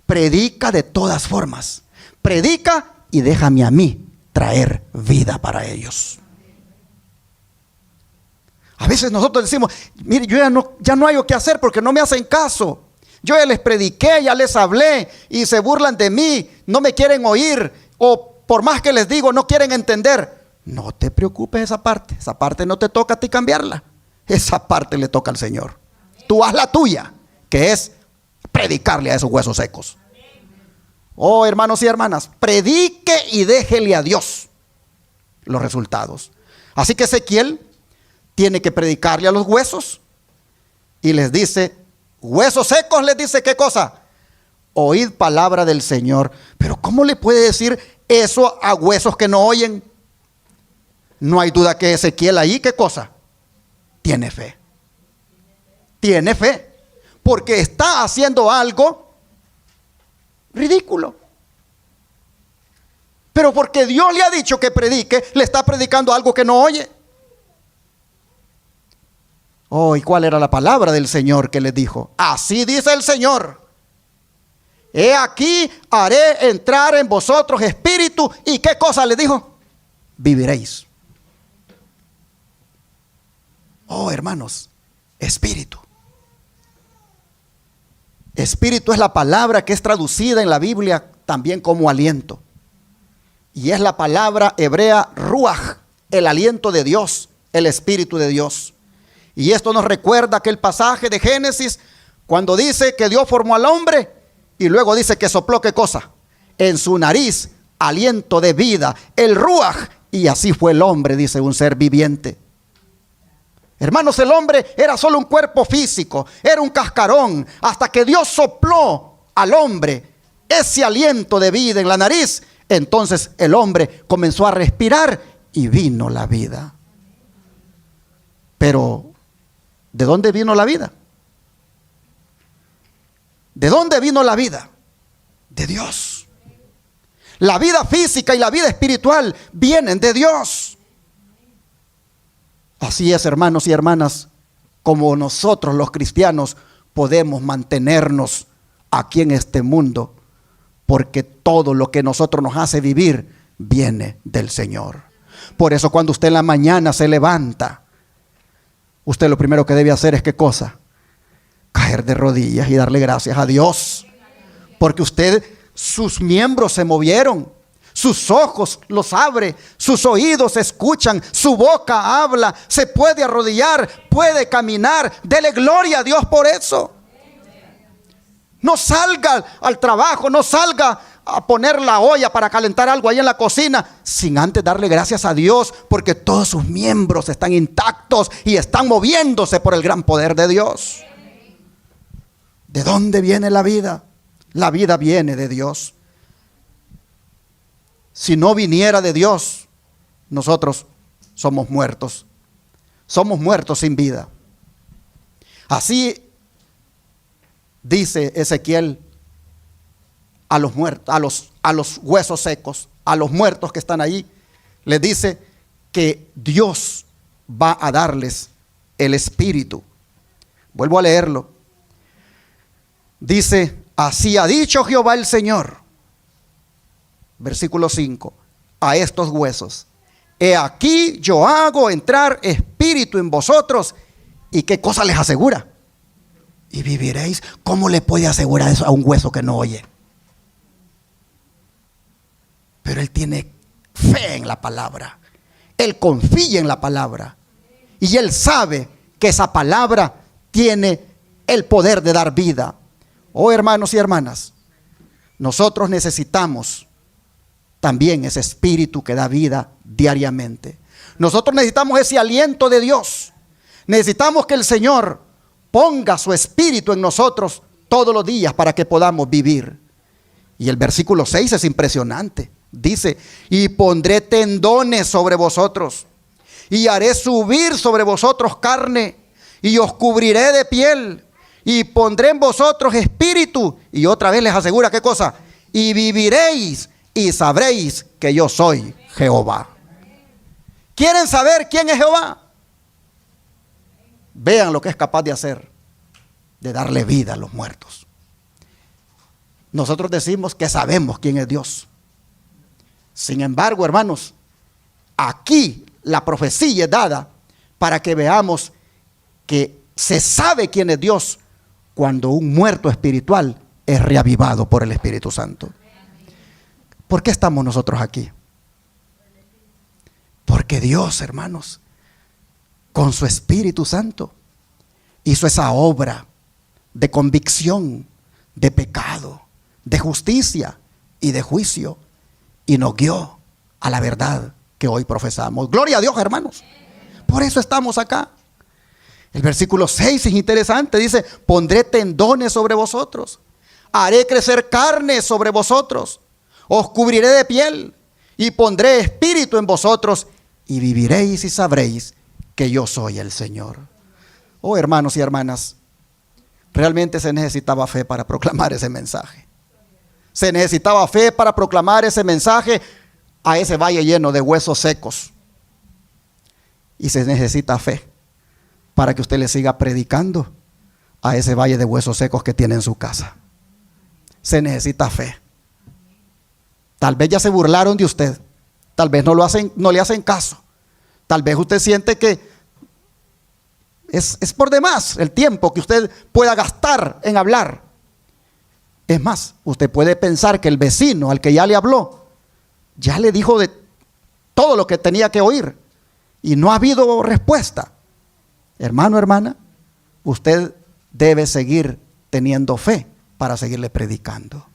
Predica de todas formas. Predica y déjame a mí traer vida para ellos. A veces nosotros decimos, mire, yo ya no hay lo que hacer porque no me hacen caso. Yo ya les prediqué, ya les hablé y se burlan de mí, no me quieren oír, o por más que les digo, no quieren entender. No te preocupes esa parte no te toca a ti cambiarla. Esa parte le toca al Señor. Tú haz la tuya, que es predicarle a esos huesos secos. Oh, hermanos y hermanas, predique y déjele a Dios los resultados. Así que Ezequiel tiene que predicarle a los huesos y les dice, huesos secos, les dice, ¿qué cosa? Oíd palabra del Señor. Pero ¿cómo le puede decir eso a huesos que no oyen? No hay duda que Ezequiel ahí, ¿qué cosa? Tiene fe. Tiene fe. Porque está haciendo algo ridículo. Pero porque Dios le ha dicho que predique, le está predicando algo que no oye. Oh, ¿y cuál era la palabra del Señor que les dijo? Así dice el Señor. he aquí haré entrar en vosotros espíritu. ¿Y qué cosa le dijo? Viviréis. Oh, hermanos, espíritu. Espíritu es la palabra que es traducida en la Biblia también como aliento. Y es la palabra hebrea ruach, el aliento de Dios, el Espíritu de Dios. Y esto nos recuerda aquel pasaje de Génesis cuando dice que Dios formó al hombre y luego dice que sopló ¿qué cosa? En su nariz aliento de vida, el ruach, y así fue el hombre, dice, un ser viviente. Hermanos, el hombre era solo un cuerpo físico, era un cascarón, hasta que Dios sopló al hombre ese aliento de vida en la nariz. Entonces el hombre comenzó a respirar y vino la vida. Pero, ¿de dónde vino la vida? ¿De dónde vino la vida? De Dios. La vida física y la vida espiritual vienen de Dios. Así es, hermanos y hermanas, como nosotros los cristianos podemos mantenernos aquí en este mundo, porque todo lo que nosotros nos hace vivir viene del Señor. Por eso cuando usted en la mañana se levanta, usted lo primero que debe hacer es ¿qué cosa? Caer de rodillas y darle gracias a Dios, porque usted, sus miembros se movieron. Sus ojos los abre, sus oídos escuchan, su boca habla, se puede arrodillar, puede caminar. Dele gloria a Dios por eso. No salga al trabajo, no salga a poner la olla para calentar algo ahí en la cocina sin antes darle gracias a Dios, porque todos sus miembros están intactos y están moviéndose por el gran poder de Dios. ¿De dónde viene la vida? La vida viene de Dios. Si no viniera de Dios, nosotros somos muertos. Somos muertos sin vida. Así dice Ezequiel a los muertos, a los huesos secos, a los muertos que están ahí, les dice que Dios va a darles el espíritu. Vuelvo a leerlo. Dice, así ha dicho Jehová el Señor. Versículo 5, a estos huesos, he aquí yo hago entrar espíritu en vosotros. ¿Y qué cosa les asegura? Y viviréis. ¿Cómo le puede asegurar eso a un hueso que no oye? Pero él tiene fe en la palabra, él confía en la palabra y él sabe que esa palabra tiene el poder de dar vida. Oh, hermanos y hermanas, nosotros necesitamos también ese espíritu que da vida diariamente. Nosotros necesitamos ese aliento de Dios. Necesitamos que el Señor ponga su espíritu en nosotros todos los días para que podamos vivir. Y el versículo 6 es impresionante. Dice, y pondré tendones sobre vosotros, y haré subir sobre vosotros carne, y os cubriré de piel, y pondré en vosotros espíritu. Y otra vez les asegura, ¿qué cosa? Y viviréis. Y sabréis que yo soy Jehová. ¿Quieren saber quién es Jehová? Vean lo que es capaz de hacer, de darle vida a los muertos. Nosotros decimos que sabemos quién es Dios. Sin embargo, hermanos, aquí la profecía es dada para que veamos que se sabe quién es Dios cuando un muerto espiritual es reavivado por el Espíritu Santo. ¿Por qué estamos nosotros aquí? Porque Dios, hermanos, con su Espíritu Santo hizo esa obra de convicción, de pecado, de justicia y de juicio, y nos guió a la verdad que hoy profesamos. Gloria a Dios, hermanos. Por eso estamos acá. El versículo 6 es interesante. Dice, pondré tendones sobre vosotros, haré crecer carne sobre vosotros, os cubriré de piel y pondré espíritu en vosotros y viviréis y sabréis que yo soy el Señor. Oh, hermanos y hermanas, realmente se necesitaba fe para proclamar ese mensaje. Se necesitaba fe para proclamar ese mensaje a ese valle lleno de huesos secos. Y se necesita fe para que usted le siga predicando a ese valle de huesos secos que tiene en su casa. se necesita fe. Tal vez ya se burlaron de usted. Tal vez no le hacen caso. Tal vez usted siente que es por demás el tiempo que usted pueda gastar en hablar. Es más, usted puede pensar que el vecino al que ya le habló, ya le dijo de todo lo que tenía que oír y no ha habido respuesta. Hermano, hermana, usted debe seguir teniendo fe para seguirle predicando.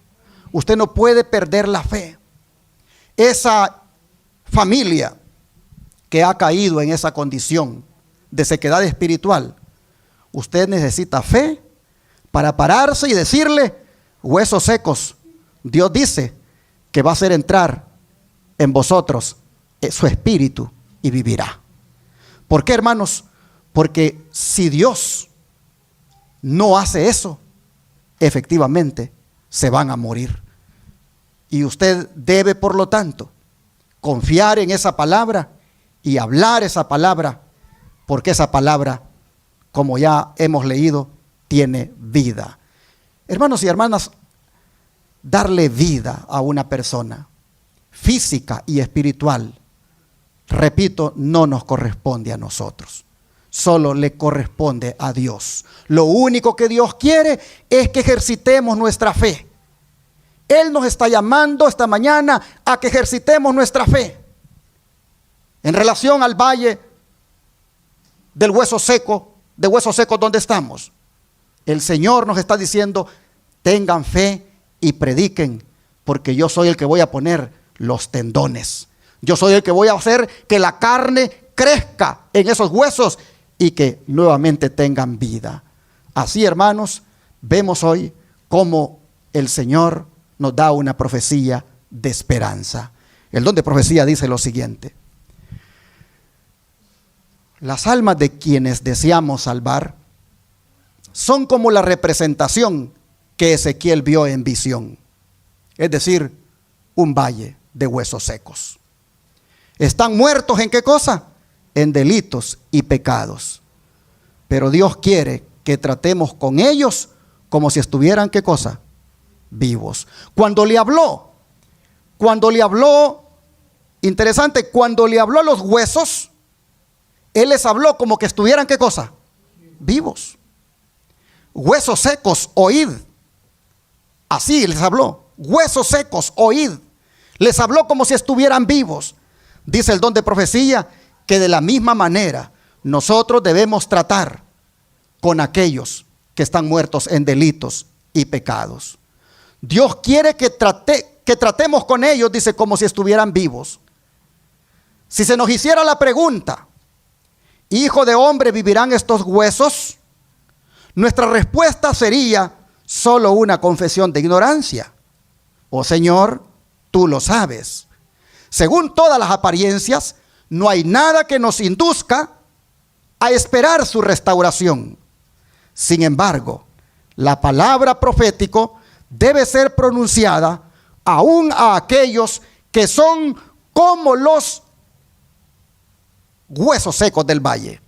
Usted no puede perder la fe. Esa familia que ha caído en esa condición de sequedad espiritual, usted necesita fe para pararse y decirle: huesos secos, Dios dice que va a hacer entrar en vosotros su espíritu y vivirá. ¿Por qué, hermanos? Porque si Dios no hace eso, efectivamente se van a morir. Y usted debe, por lo tanto, confiar en esa palabra y hablar esa palabra, porque esa palabra, como ya hemos leído, tiene vida. Hermanos y hermanas, darle vida a una persona, física y espiritual, repito, no nos corresponde a nosotros. Solo le corresponde a Dios. Lo único que Dios quiere es que ejercitemos nuestra fe. Él nos está llamando esta mañana a que ejercitemos nuestra fe. En relación al valle del hueso seco, de huesos secos donde estamos, el Señor nos está diciendo: tengan fe y prediquen, porque yo soy el que voy a poner los tendones. Yo soy el que voy a hacer que la carne crezca en esos huesos y que nuevamente tengan vida. Así, hermanos, vemos hoy cómo el Señor nos da una profecía de esperanza. El don de profecía dice lo siguiente: las almas de quienes deseamos salvar son como la representación que Ezequiel vio en visión, es decir, un valle de huesos secos. ¿Están muertos en qué cosa? En delitos y pecados. Pero Dios quiere que tratemos con ellos como si estuvieran, ¿qué cosa? Vivos. Cuando le habló, interesante, cuando le habló a los huesos, Él les habló como que estuvieran, ¿qué cosa? Vivos. Huesos secos, oíd. Así les habló. Huesos secos, oíd. Les habló como si estuvieran vivos. Dice el don de profecía que de la misma manera nosotros debemos tratar con aquellos que están muertos en delitos y pecados. Dios quiere que tratemos con ellos, dice, como si estuvieran vivos. Si se nos hiciera la pregunta: ¿hijo de hombre, vivirán estos huesos?, nuestra respuesta sería solo una confesión de ignorancia. Oh Señor, tú lo sabes. Según todas las apariencias, no hay nada que nos induzca a esperar su restauración. Sin embargo, la palabra profético debe ser pronunciada aún a aquellos que son como los huesos secos del valle.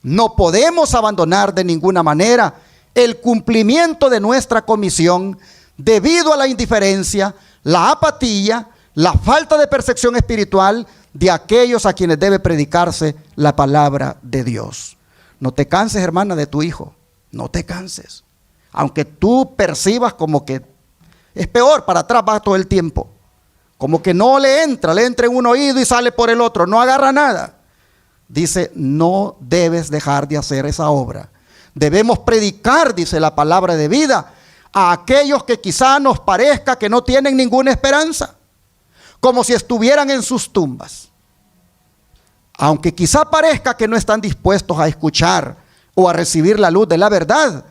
No podemos abandonar de ninguna manera el cumplimiento de nuestra comisión debido a la indiferencia, la apatía, la falta de percepción espiritual de aquellos a quienes debe predicarse la palabra de Dios. No te canses, hermana, de tu hijo. No te canses. Aunque tú percibas como que es peor, para atrás va todo el tiempo. Como que no le entra en un oído y sale por el otro, no agarra nada. Dice, no debes dejar de hacer esa obra. Debemos predicar, dice la palabra de vida, a aquellos que quizá nos parezca que no tienen ninguna esperanza, como si estuvieran en sus tumbas. Aunque quizá parezca que no están dispuestos a escuchar o a recibir la luz de la verdad,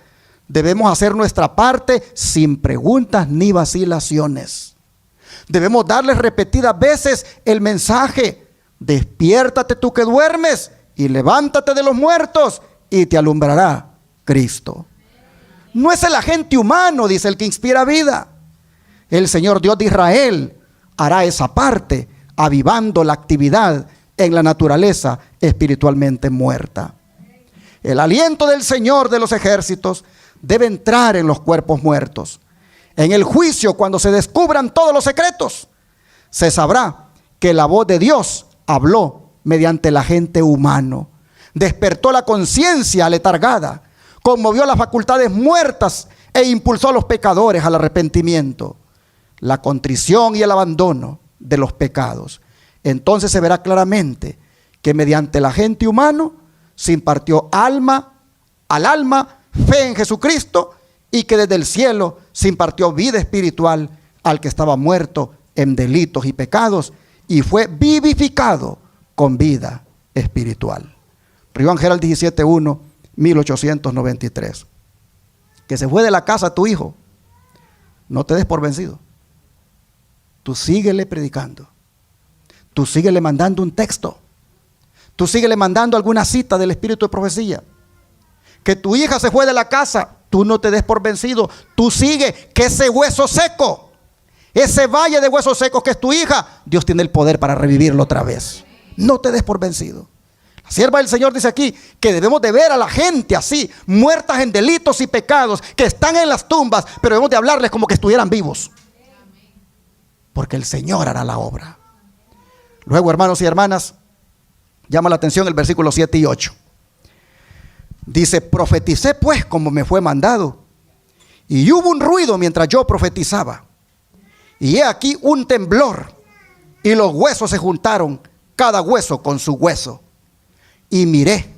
debemos hacer nuestra parte sin preguntas ni vacilaciones. Debemos darles repetidas veces el mensaje: despiértate tú que duermes y levántate de los muertos y te alumbrará Cristo. No es el agente humano, dice el que inspira vida. El Señor Dios de Israel hará esa parte, avivando la actividad en la naturaleza espiritualmente muerta. El aliento del Señor de los ejércitos debe entrar en los cuerpos muertos. En el juicio, cuando se descubran todos los secretos, se sabrá que la voz de Dios habló mediante el agente humano. Despertó la conciencia aletargada, conmovió las facultades muertas e impulsó a los pecadores al arrepentimiento, la contrición y el abandono de los pecados. Entonces se verá claramente que mediante el agente humano se impartió al alma fe en Jesucristo, y que desde el cielo se impartió vida espiritual al que estaba muerto en delitos y pecados y fue vivificado con vida espiritual. Riván Gerald 17.1, 1893. Que se fue de la casa tu hijo, no te des por vencido. Tú síguele predicando. Tú síguele mandando un texto. Tú síguele mandando alguna cita del espíritu de profecía. Que tu hija se fue de la casa, tú no te des por vencido. Tú sigue, que ese hueso seco, ese valle de huesos secos que es tu hija, Dios tiene el poder para revivirlo otra vez. No te des por vencido. La sierva del Señor dice aquí que debemos de ver a la gente así, muertas en delitos y pecados, que están en las tumbas, pero debemos de hablarles como que estuvieran vivos. Porque el Señor hará la obra. Luego, hermanos y hermanas, llama la atención el versículo 7 y 8. Dice, profeticé pues como me fue mandado, y hubo un ruido mientras yo profetizaba, y he aquí un temblor, y los huesos se juntaron, cada hueso con su hueso. Y miré,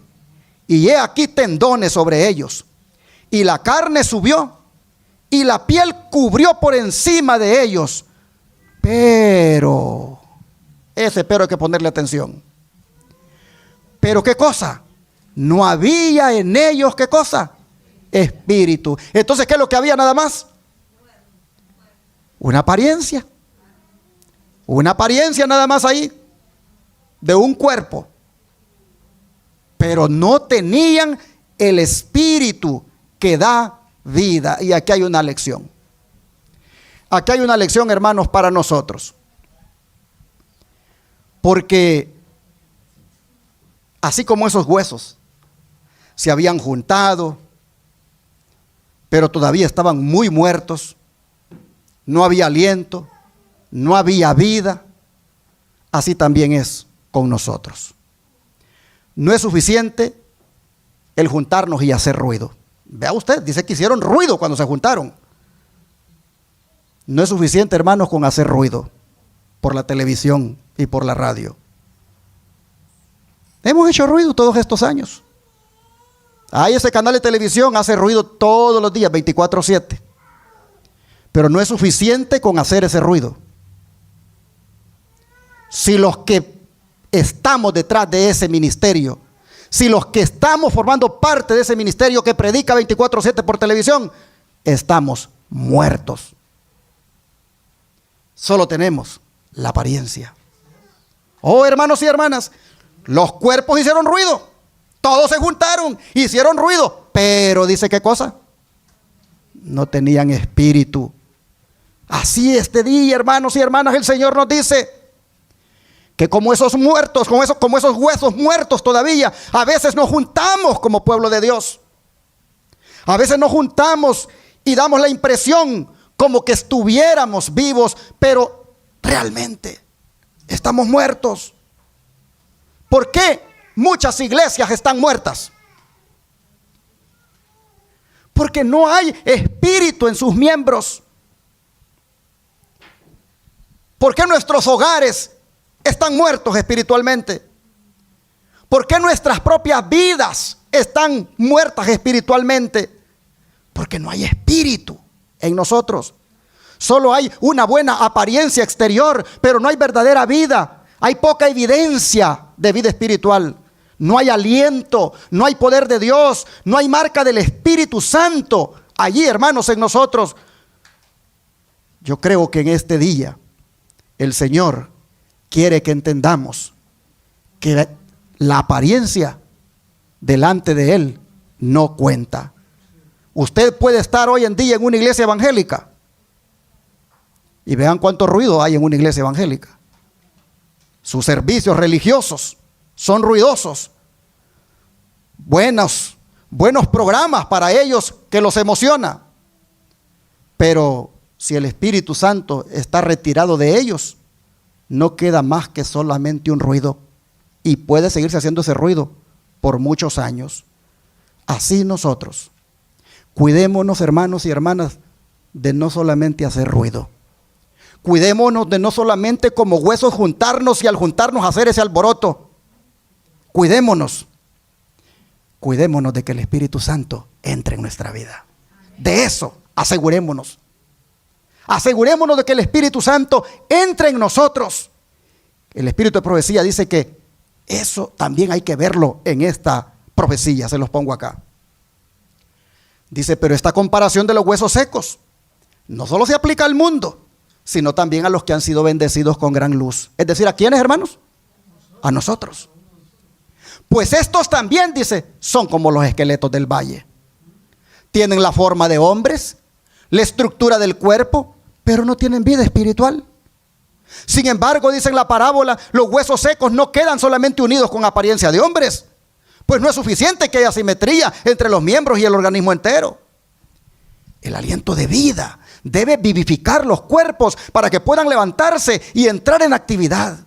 y he aquí tendones sobre ellos, y la carne subió, y la piel cubrió por encima de ellos. Pero, ese pero hay que ponerle atención. Pero ¿qué cosa? No había en ellos, ¿qué cosa? Espíritu. Entonces, ¿qué es lo que había nada más? Una apariencia. Una apariencia nada más ahí, de un cuerpo. Pero no tenían el espíritu que da vida. Y aquí hay una lección. Aquí hay una lección, hermanos, para nosotros. Porque así como esos huesos se habían juntado, pero todavía estaban muy muertos, no había aliento, no había vida, así también es con nosotros. No es suficiente el juntarnos y hacer ruido. Vea usted, dice que hicieron ruido cuando se juntaron. No es suficiente, hermanos, con hacer ruido por la televisión y por la radio. Hemos hecho ruido todos estos años. Hay ese canal de televisión, hace ruido todos los días, 24/7. Pero no es suficiente con hacer ese ruido. Si los que estamos detrás de ese ministerio, si los que estamos formando parte de ese ministerio que predica 24/7 por televisión, estamos muertos. Solo tenemos la apariencia. Oh, hermanos y hermanas, los cuerpos hicieron ruido, todos se juntaron, hicieron ruido, pero dice ¿qué cosa? No tenían espíritu. Así este día, hermanos y hermanas, el Señor nos dice que como esos muertos, como esos huesos muertos todavía, a veces nos juntamos como pueblo de Dios. A veces nos juntamos y damos la impresión como que estuviéramos vivos, pero realmente estamos muertos. ¿Por qué muchas iglesias están muertas? Porque no hay espíritu en sus miembros. ¿Por qué nuestros hogares están muertos espiritualmente? ¿Por qué nuestras propias vidas están muertas espiritualmente? Porque no hay espíritu en nosotros. Solo hay una buena apariencia exterior, pero no hay verdadera vida. Hay poca evidencia de vida espiritual. No hay aliento, no hay poder de Dios, no hay marca del Espíritu Santo allí, hermanos, en nosotros. Yo creo que en este día el Señor quiere que entendamos que la apariencia delante de Él no cuenta. Usted puede estar hoy en día en una iglesia evangélica y vean cuánto ruido hay en una iglesia evangélica. Sus servicios religiosos son ruidosos. Buenos programas para ellos que los emociona. Pero si el Espíritu Santo está retirado de ellos, no queda más que solamente un ruido. Y puede seguirse haciendo ese ruido por muchos años. Así nosotros, cuidémonos, hermanos y hermanas, de no solamente hacer ruido. Cuidémonos de no solamente como huesos juntarnos y al juntarnos hacer ese alboroto. Cuidémonos de que el Espíritu Santo entre en nuestra vida. De eso asegurémonos. Asegurémonos de que el Espíritu Santo entre en nosotros. El Espíritu de profecía dice que eso también hay que verlo en esta profecía. Se los pongo acá. Dice, pero esta comparación de los huesos secos no solo se aplica al mundo, sino también a los que han sido bendecidos con gran luz. Es decir, ¿a quiénes, hermanos? A nosotros. Pues estos también, dice, son como los esqueletos del valle. Tienen la forma de hombres, la estructura del cuerpo, pero no tienen vida espiritual. Sin embargo, dice en la parábola, los huesos secos no quedan solamente unidos con apariencia de hombres, pues no es suficiente que haya simetría entre los miembros y el organismo entero. El aliento de vida debe vivificar los cuerpos para que puedan levantarse y entrar en actividad.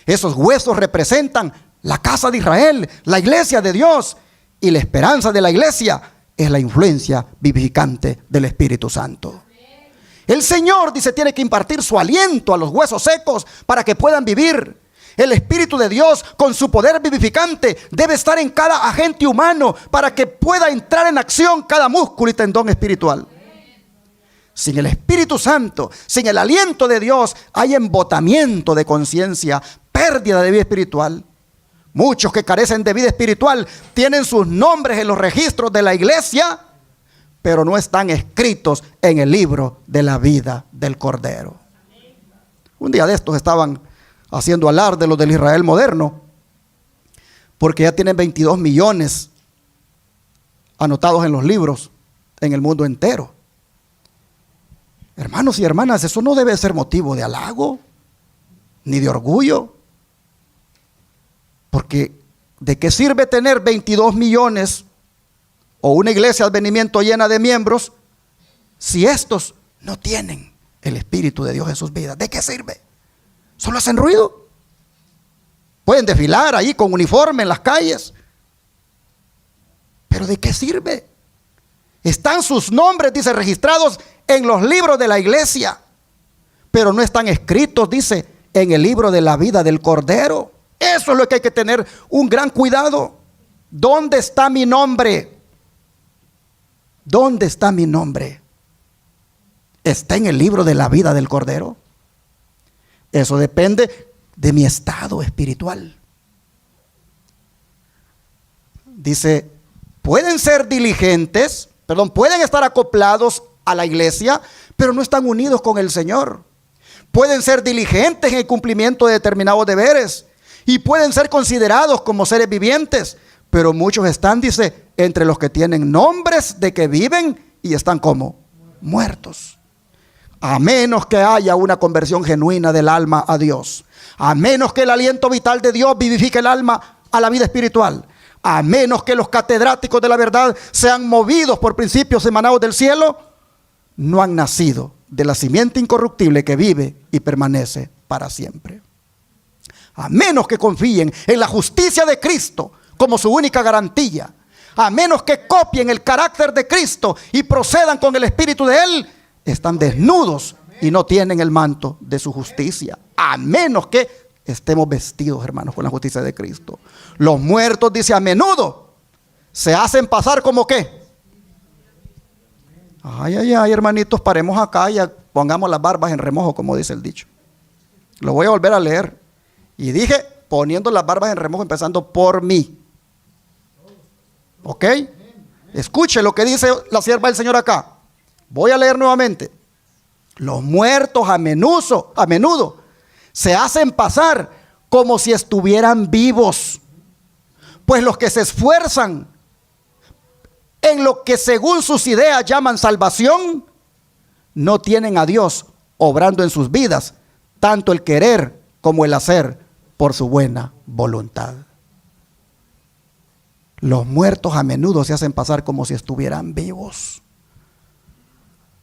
Esos huesos representan la casa de Israel, la iglesia de Dios, y la esperanza de la iglesia es la influencia vivificante del Espíritu Santo. El Señor, dice, tiene que impartir su aliento a los huesos secos para que puedan vivir. El Espíritu de Dios, con su poder vivificante, debe estar en cada agente humano para que pueda entrar en acción cada músculo y tendón espiritual. Sin el Espíritu Santo, sin el aliento de Dios, hay embotamiento de conciencia, pérdida de vida espiritual. Muchos que carecen de vida espiritual tienen sus nombres en los registros de la iglesia, pero no están escritos en el libro de la vida del Cordero. Un día de estos estaban haciendo alarde los del Israel moderno, porque ya tienen 22 millones anotados en los libros en el mundo entero. Hermanos y hermanas, eso no debe ser motivo de halago ni de orgullo, porque ¿de qué sirve tener 22 millones o una iglesia de advenimiento llena de miembros si estos no tienen el Espíritu de Dios en sus vidas? ¿De qué sirve? Solo hacen ruido. Pueden desfilar ahí con uniforme en las calles, pero ¿de qué sirve? Están sus nombres, dice, registrados en los libros de la iglesia, pero no están escritos, dice, en el libro de la vida del Cordero. Eso es lo que hay que tener un gran cuidado. ¿Dónde está mi nombre? ¿Dónde está mi nombre? ¿Está en el libro de la vida del Cordero? Eso depende de mi estado espiritual. Dice, pueden ser diligentes, pueden estar acoplados a la iglesia, pero no están unidos con el Señor. Pueden ser diligentes en el cumplimiento de determinados deberes y pueden ser considerados como seres vivientes, pero muchos están, dice, entre los que tienen nombres de que viven y están como muertos. A menos que haya una conversión genuina del alma a Dios, a menos que el aliento vital de Dios vivifique el alma a la vida espiritual, a menos que los catedráticos de la verdad sean movidos por principios emanados del cielo, no han nacido de la simiente incorruptible que vive y permanece para siempre. A menos que confíen en la justicia de Cristo como su única garantía, a menos que copien el carácter de Cristo y procedan con el Espíritu de Él, están desnudos y no tienen el manto de su justicia. A menos que estemos vestidos, hermanos, con la justicia de Cristo. Los muertos, dice, a menudo se hacen pasar como ¿qué? Ay, hermanitos, paremos acá y pongamos las barbas en remojo, como dice el dicho. Lo voy a volver a leer. Y dije, poniendo las barbas en remojo, empezando por mí. ¿Ok? Escuche lo que dice la sierva del Señor acá. Voy a leer nuevamente. Los muertos a menudo se hacen pasar como si estuvieran vivos. Pues los que se esfuerzan en lo que según sus ideas llaman salvación, no tienen a Dios obrando en sus vidas, tanto el querer como el hacer por su buena voluntad. Los muertos a menudo se hacen pasar como si estuvieran vivos.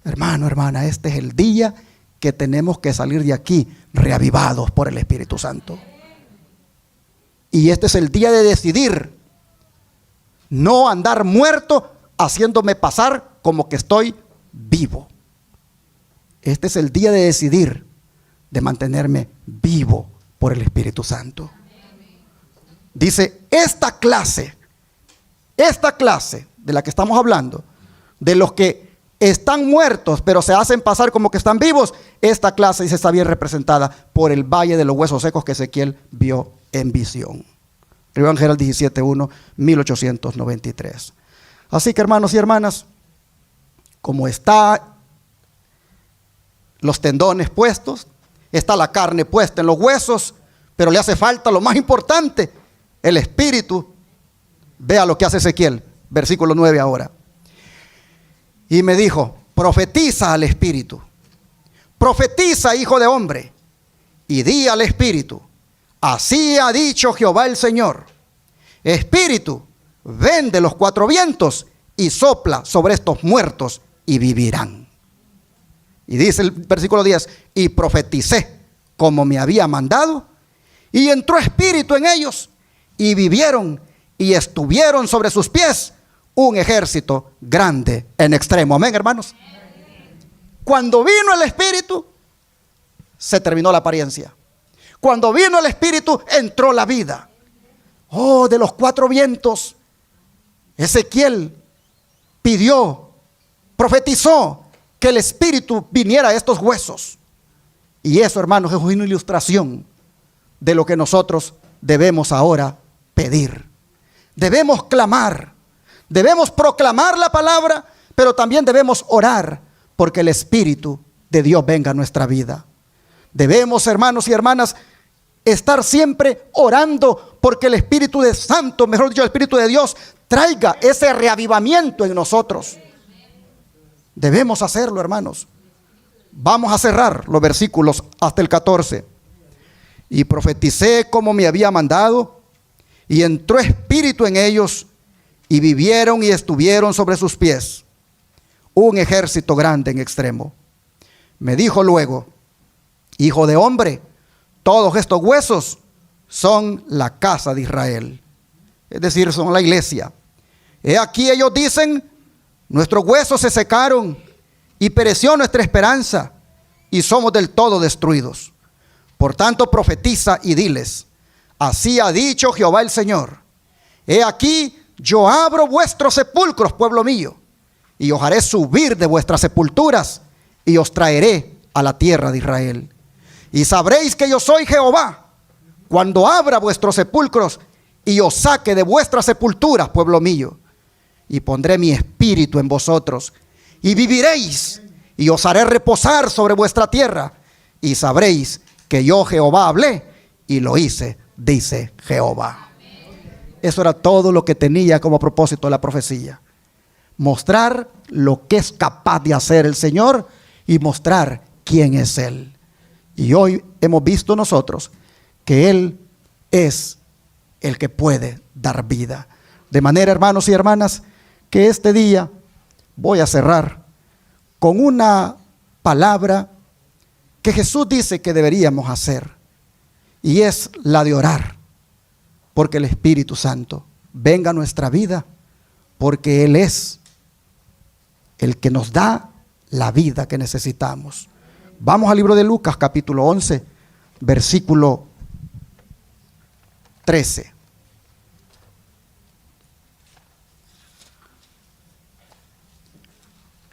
Hermano, hermana, este es el día que tenemos que salir de aquí reavivados por el Espíritu Santo. Y este es el día de decidir no andar muerto haciéndome pasar como que estoy vivo. Este es el día de decidir de mantenerme vivo por el Espíritu Santo. Dice, esta clase de la que estamos hablando, de los que están muertos pero se hacen pasar como que están vivos, esta clase dice está bien representada por el valle de los huesos secos que Ezequiel vio en visión. Evangelio 17:1, 1893. Así que, hermanos y hermanas, como está los tendones puestos, está la carne puesta en los huesos, pero le hace falta lo más importante, el espíritu. Vea lo que hace Ezequiel, versículo 9 ahora. Y me dijo, profetiza al espíritu, profetiza, hijo de hombre, y di al espíritu, así ha dicho Jehová el Señor, espíritu, ven de los cuatro vientos y sopla sobre estos muertos y vivirán. Y dice el versículo 10, y profeticé como me había mandado, y entró espíritu en ellos, y vivieron, y estuvieron sobre sus pies un ejército grande en extremo. Amén, hermanos. Cuando vino el espíritu, se terminó la apariencia. Cuando vino el espíritu, entró la vida. Oh, de los cuatro vientos, Ezequiel pidió, profetizó que el espíritu viniera a estos huesos. Y eso, hermanos, es una ilustración de lo que nosotros debemos ahora pedir. Debemos clamar, debemos proclamar la palabra, pero también debemos orar porque el Espíritu de Dios venga a nuestra vida. Debemos, hermanos y hermanas, estar siempre orando porque el Espíritu de Santo, mejor dicho, el Espíritu de Dios, traiga ese reavivamiento en nosotros. Debemos hacerlo, hermanos. Vamos a cerrar los versículos hasta el 14. Y profeticé como me había mandado, y entró espíritu en ellos, y vivieron y estuvieron sobre sus pies un ejército grande en extremo. Me dijo luego, hijo de hombre, todos estos huesos son la casa de Israel, es decir, son la iglesia. He aquí ellos dicen, nuestros huesos se secaron y pereció nuestra esperanza y somos del todo destruidos. Por tanto profetiza y diles, así ha dicho Jehová el Señor, he aquí yo abro vuestros sepulcros, pueblo mío, y os haré subir de vuestras sepulturas y os traeré a la tierra de Israel. Y sabréis que yo soy Jehová, cuando abra vuestros sepulcros y os saque de vuestras sepulturas, pueblo mío. Y pondré mi espíritu en vosotros, y viviréis, y os haré reposar sobre vuestra tierra. Y sabréis que yo Jehová hablé, y lo hice, dice Jehová. Eso era todo lo que tenía como propósito la profecía. Mostrar lo que es capaz de hacer el Señor, y mostrar quién es Él. Y hoy hemos visto nosotros que Él es el que puede dar vida. De manera, hermanos y hermanas, que este día voy a cerrar con una palabra que Jesús dice que deberíamos hacer. Y es la de orar, porque el Espíritu Santo venga a nuestra vida, porque Él es el que nos da la vida que necesitamos. Vamos al libro de Lucas, capítulo 11, versículo 13.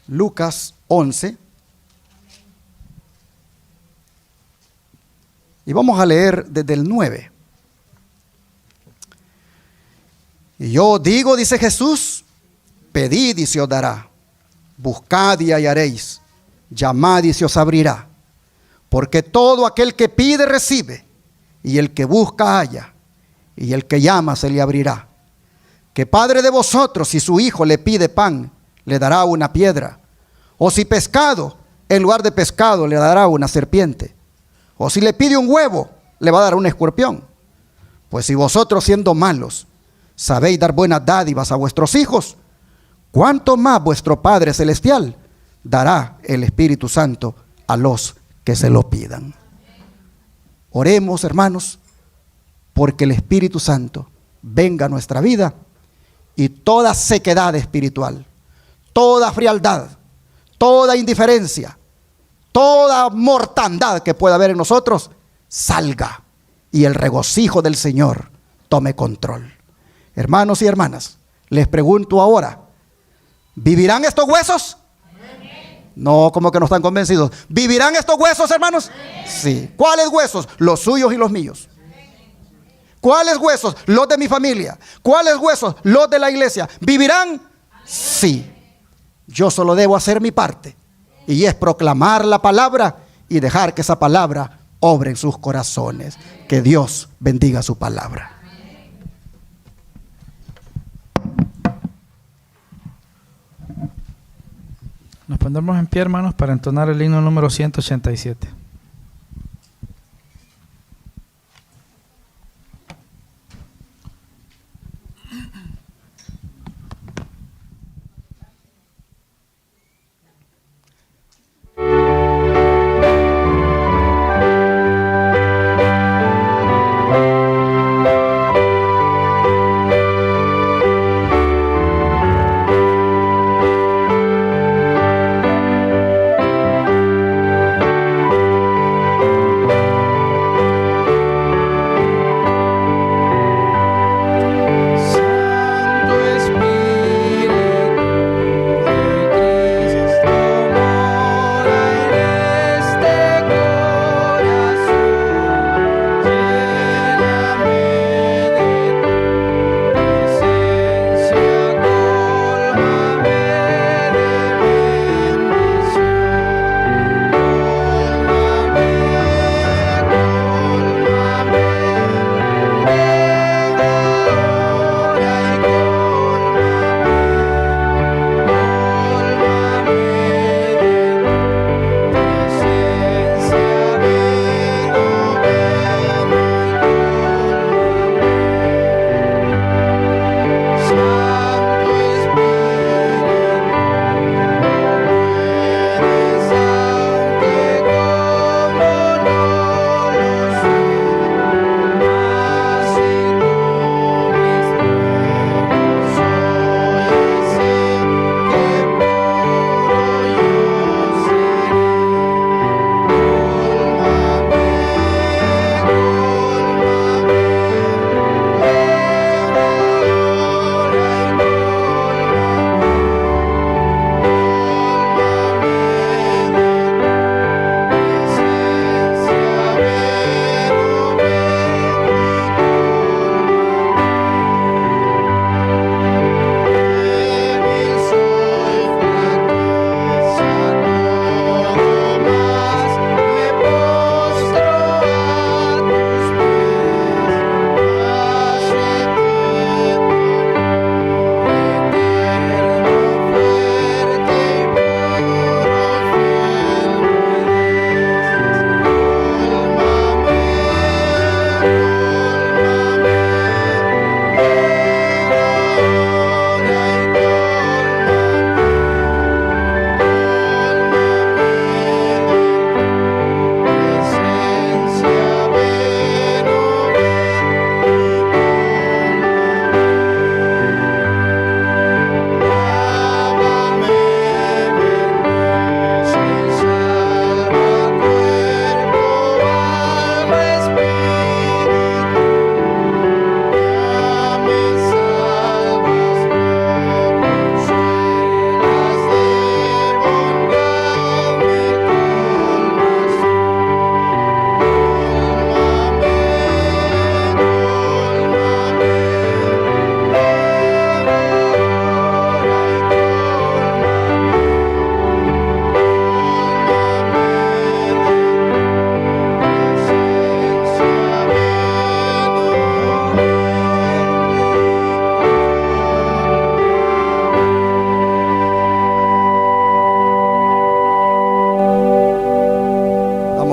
Lucas 11. Y vamos a leer desde el 9. Y yo digo, dice Jesús, pedid y se os dará, buscad y hallaréis, llamad y se os abrirá. Porque todo aquel que pide recibe, y el que busca halla, y el que llama se le abrirá. ¿Qué padre de vosotros, si su hijo le pide pan, le dará una piedra? O si pescado, en lugar de pescado le dará una serpiente. O si le pide un huevo, le va a dar un escorpión. Pues si vosotros, siendo malos, sabéis dar buenas dádivas a vuestros hijos, ¿cuánto más vuestro Padre Celestial dará el Espíritu Santo a los que se lo pidan. Oremos, hermanos, porque el Espíritu Santo venga a nuestra vida y toda sequedad espiritual, toda frialdad, toda indiferencia, toda mortandad que pueda haber en nosotros, salga y el regocijo del Señor tome control. Hermanos y hermanas, les pregunto ahora, ¿vivirán estos huesos? No, como que no están convencidos. ¿Vivirán estos huesos, hermanos? Sí. ¿Cuáles huesos? Los suyos y los míos. ¿Cuáles huesos? Los de mi familia. ¿Cuáles huesos? Los de la iglesia. ¿Vivirán? Sí. Yo solo debo hacer mi parte, y es proclamar la palabra y dejar que esa palabra obre en sus corazones. Que Dios bendiga su palabra. Nos pondremos en pie, hermanos, para entonar el himno número 187.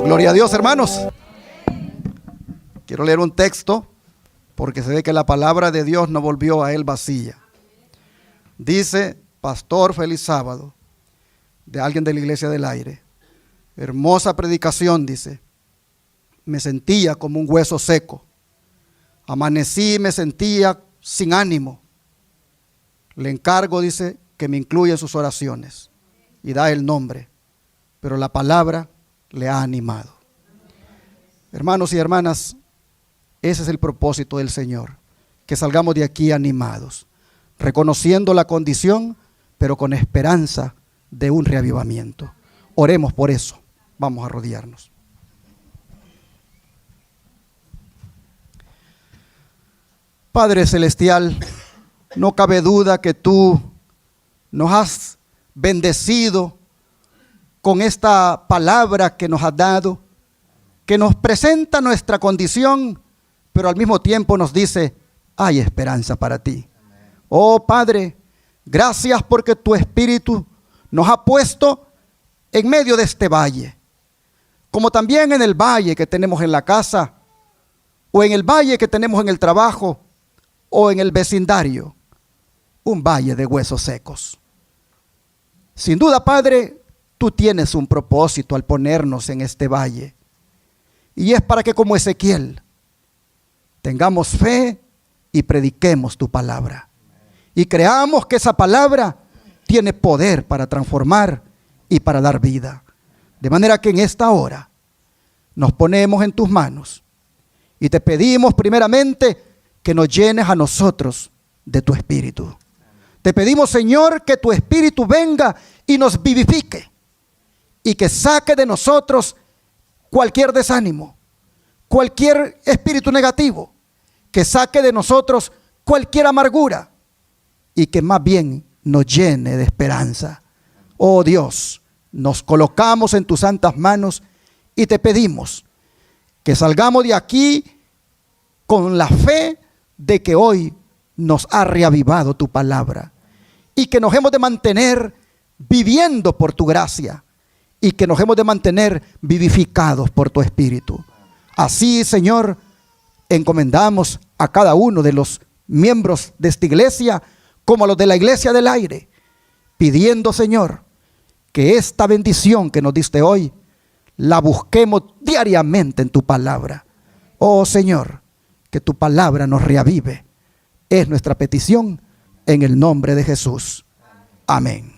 Gloria a Dios, hermanos. Quiero leer un texto porque se ve que la palabra de Dios no volvió a él vacía. Dice Pastor Feliz Sábado: de alguien de la Iglesia del Aire. Hermosa predicación, dice. Me sentía como un hueso seco. Amanecí y me sentía sin ánimo. Le encargo, dice, que me incluya en sus oraciones. Y da el nombre. Pero la palabra le ha animado. Hermanos y hermanas, ese es el propósito del Señor. Que salgamos de aquí animados, reconociendo la condición, pero con esperanza de un reavivamiento. Oremos por eso. Vamos a arrodillarnos. Padre Celestial, no cabe duda que tú nos has bendecido con esta palabra que nos has dado, que nos presenta nuestra condición, pero al mismo tiempo nos dice, hay esperanza para ti. Oh Padre, gracias porque tu Espíritu nos ha puesto en medio de este valle, como también en el valle que tenemos en la casa, o en el valle que tenemos en el trabajo, o en el vecindario, un valle de huesos secos. Sin duda, Padre, tú tienes un propósito al ponernos en este valle, y es para que, como Ezequiel, tengamos fe y prediquemos tu palabra, y creamos que esa palabra tiene poder para transformar y para dar vida. De manera que en esta hora nos ponemos en tus manos y te pedimos primeramente que nos llenes a nosotros de tu Espíritu. Te pedimos, Señor, que tu Espíritu venga y nos vivifique y que saque de nosotros cualquier desánimo, cualquier espíritu negativo, que saque de nosotros cualquier amargura y que más bien nos llene de esperanza. Oh Dios, nos colocamos en tus santas manos y te pedimos que salgamos de aquí con la fe de que hoy nos ha reavivado tu palabra y que nos hemos de mantener viviendo por tu gracia y que nos hemos de mantener vivificados por tu Espíritu. Así, Señor, encomendamos a cada uno de los miembros de esta iglesia como a los de la Iglesia del Aire, pidiendo, Señor, que esta bendición que nos diste hoy la busquemos diariamente en tu palabra. Oh Señor, que tu palabra nos reavive. Es nuestra petición en el nombre de Jesús. Amén.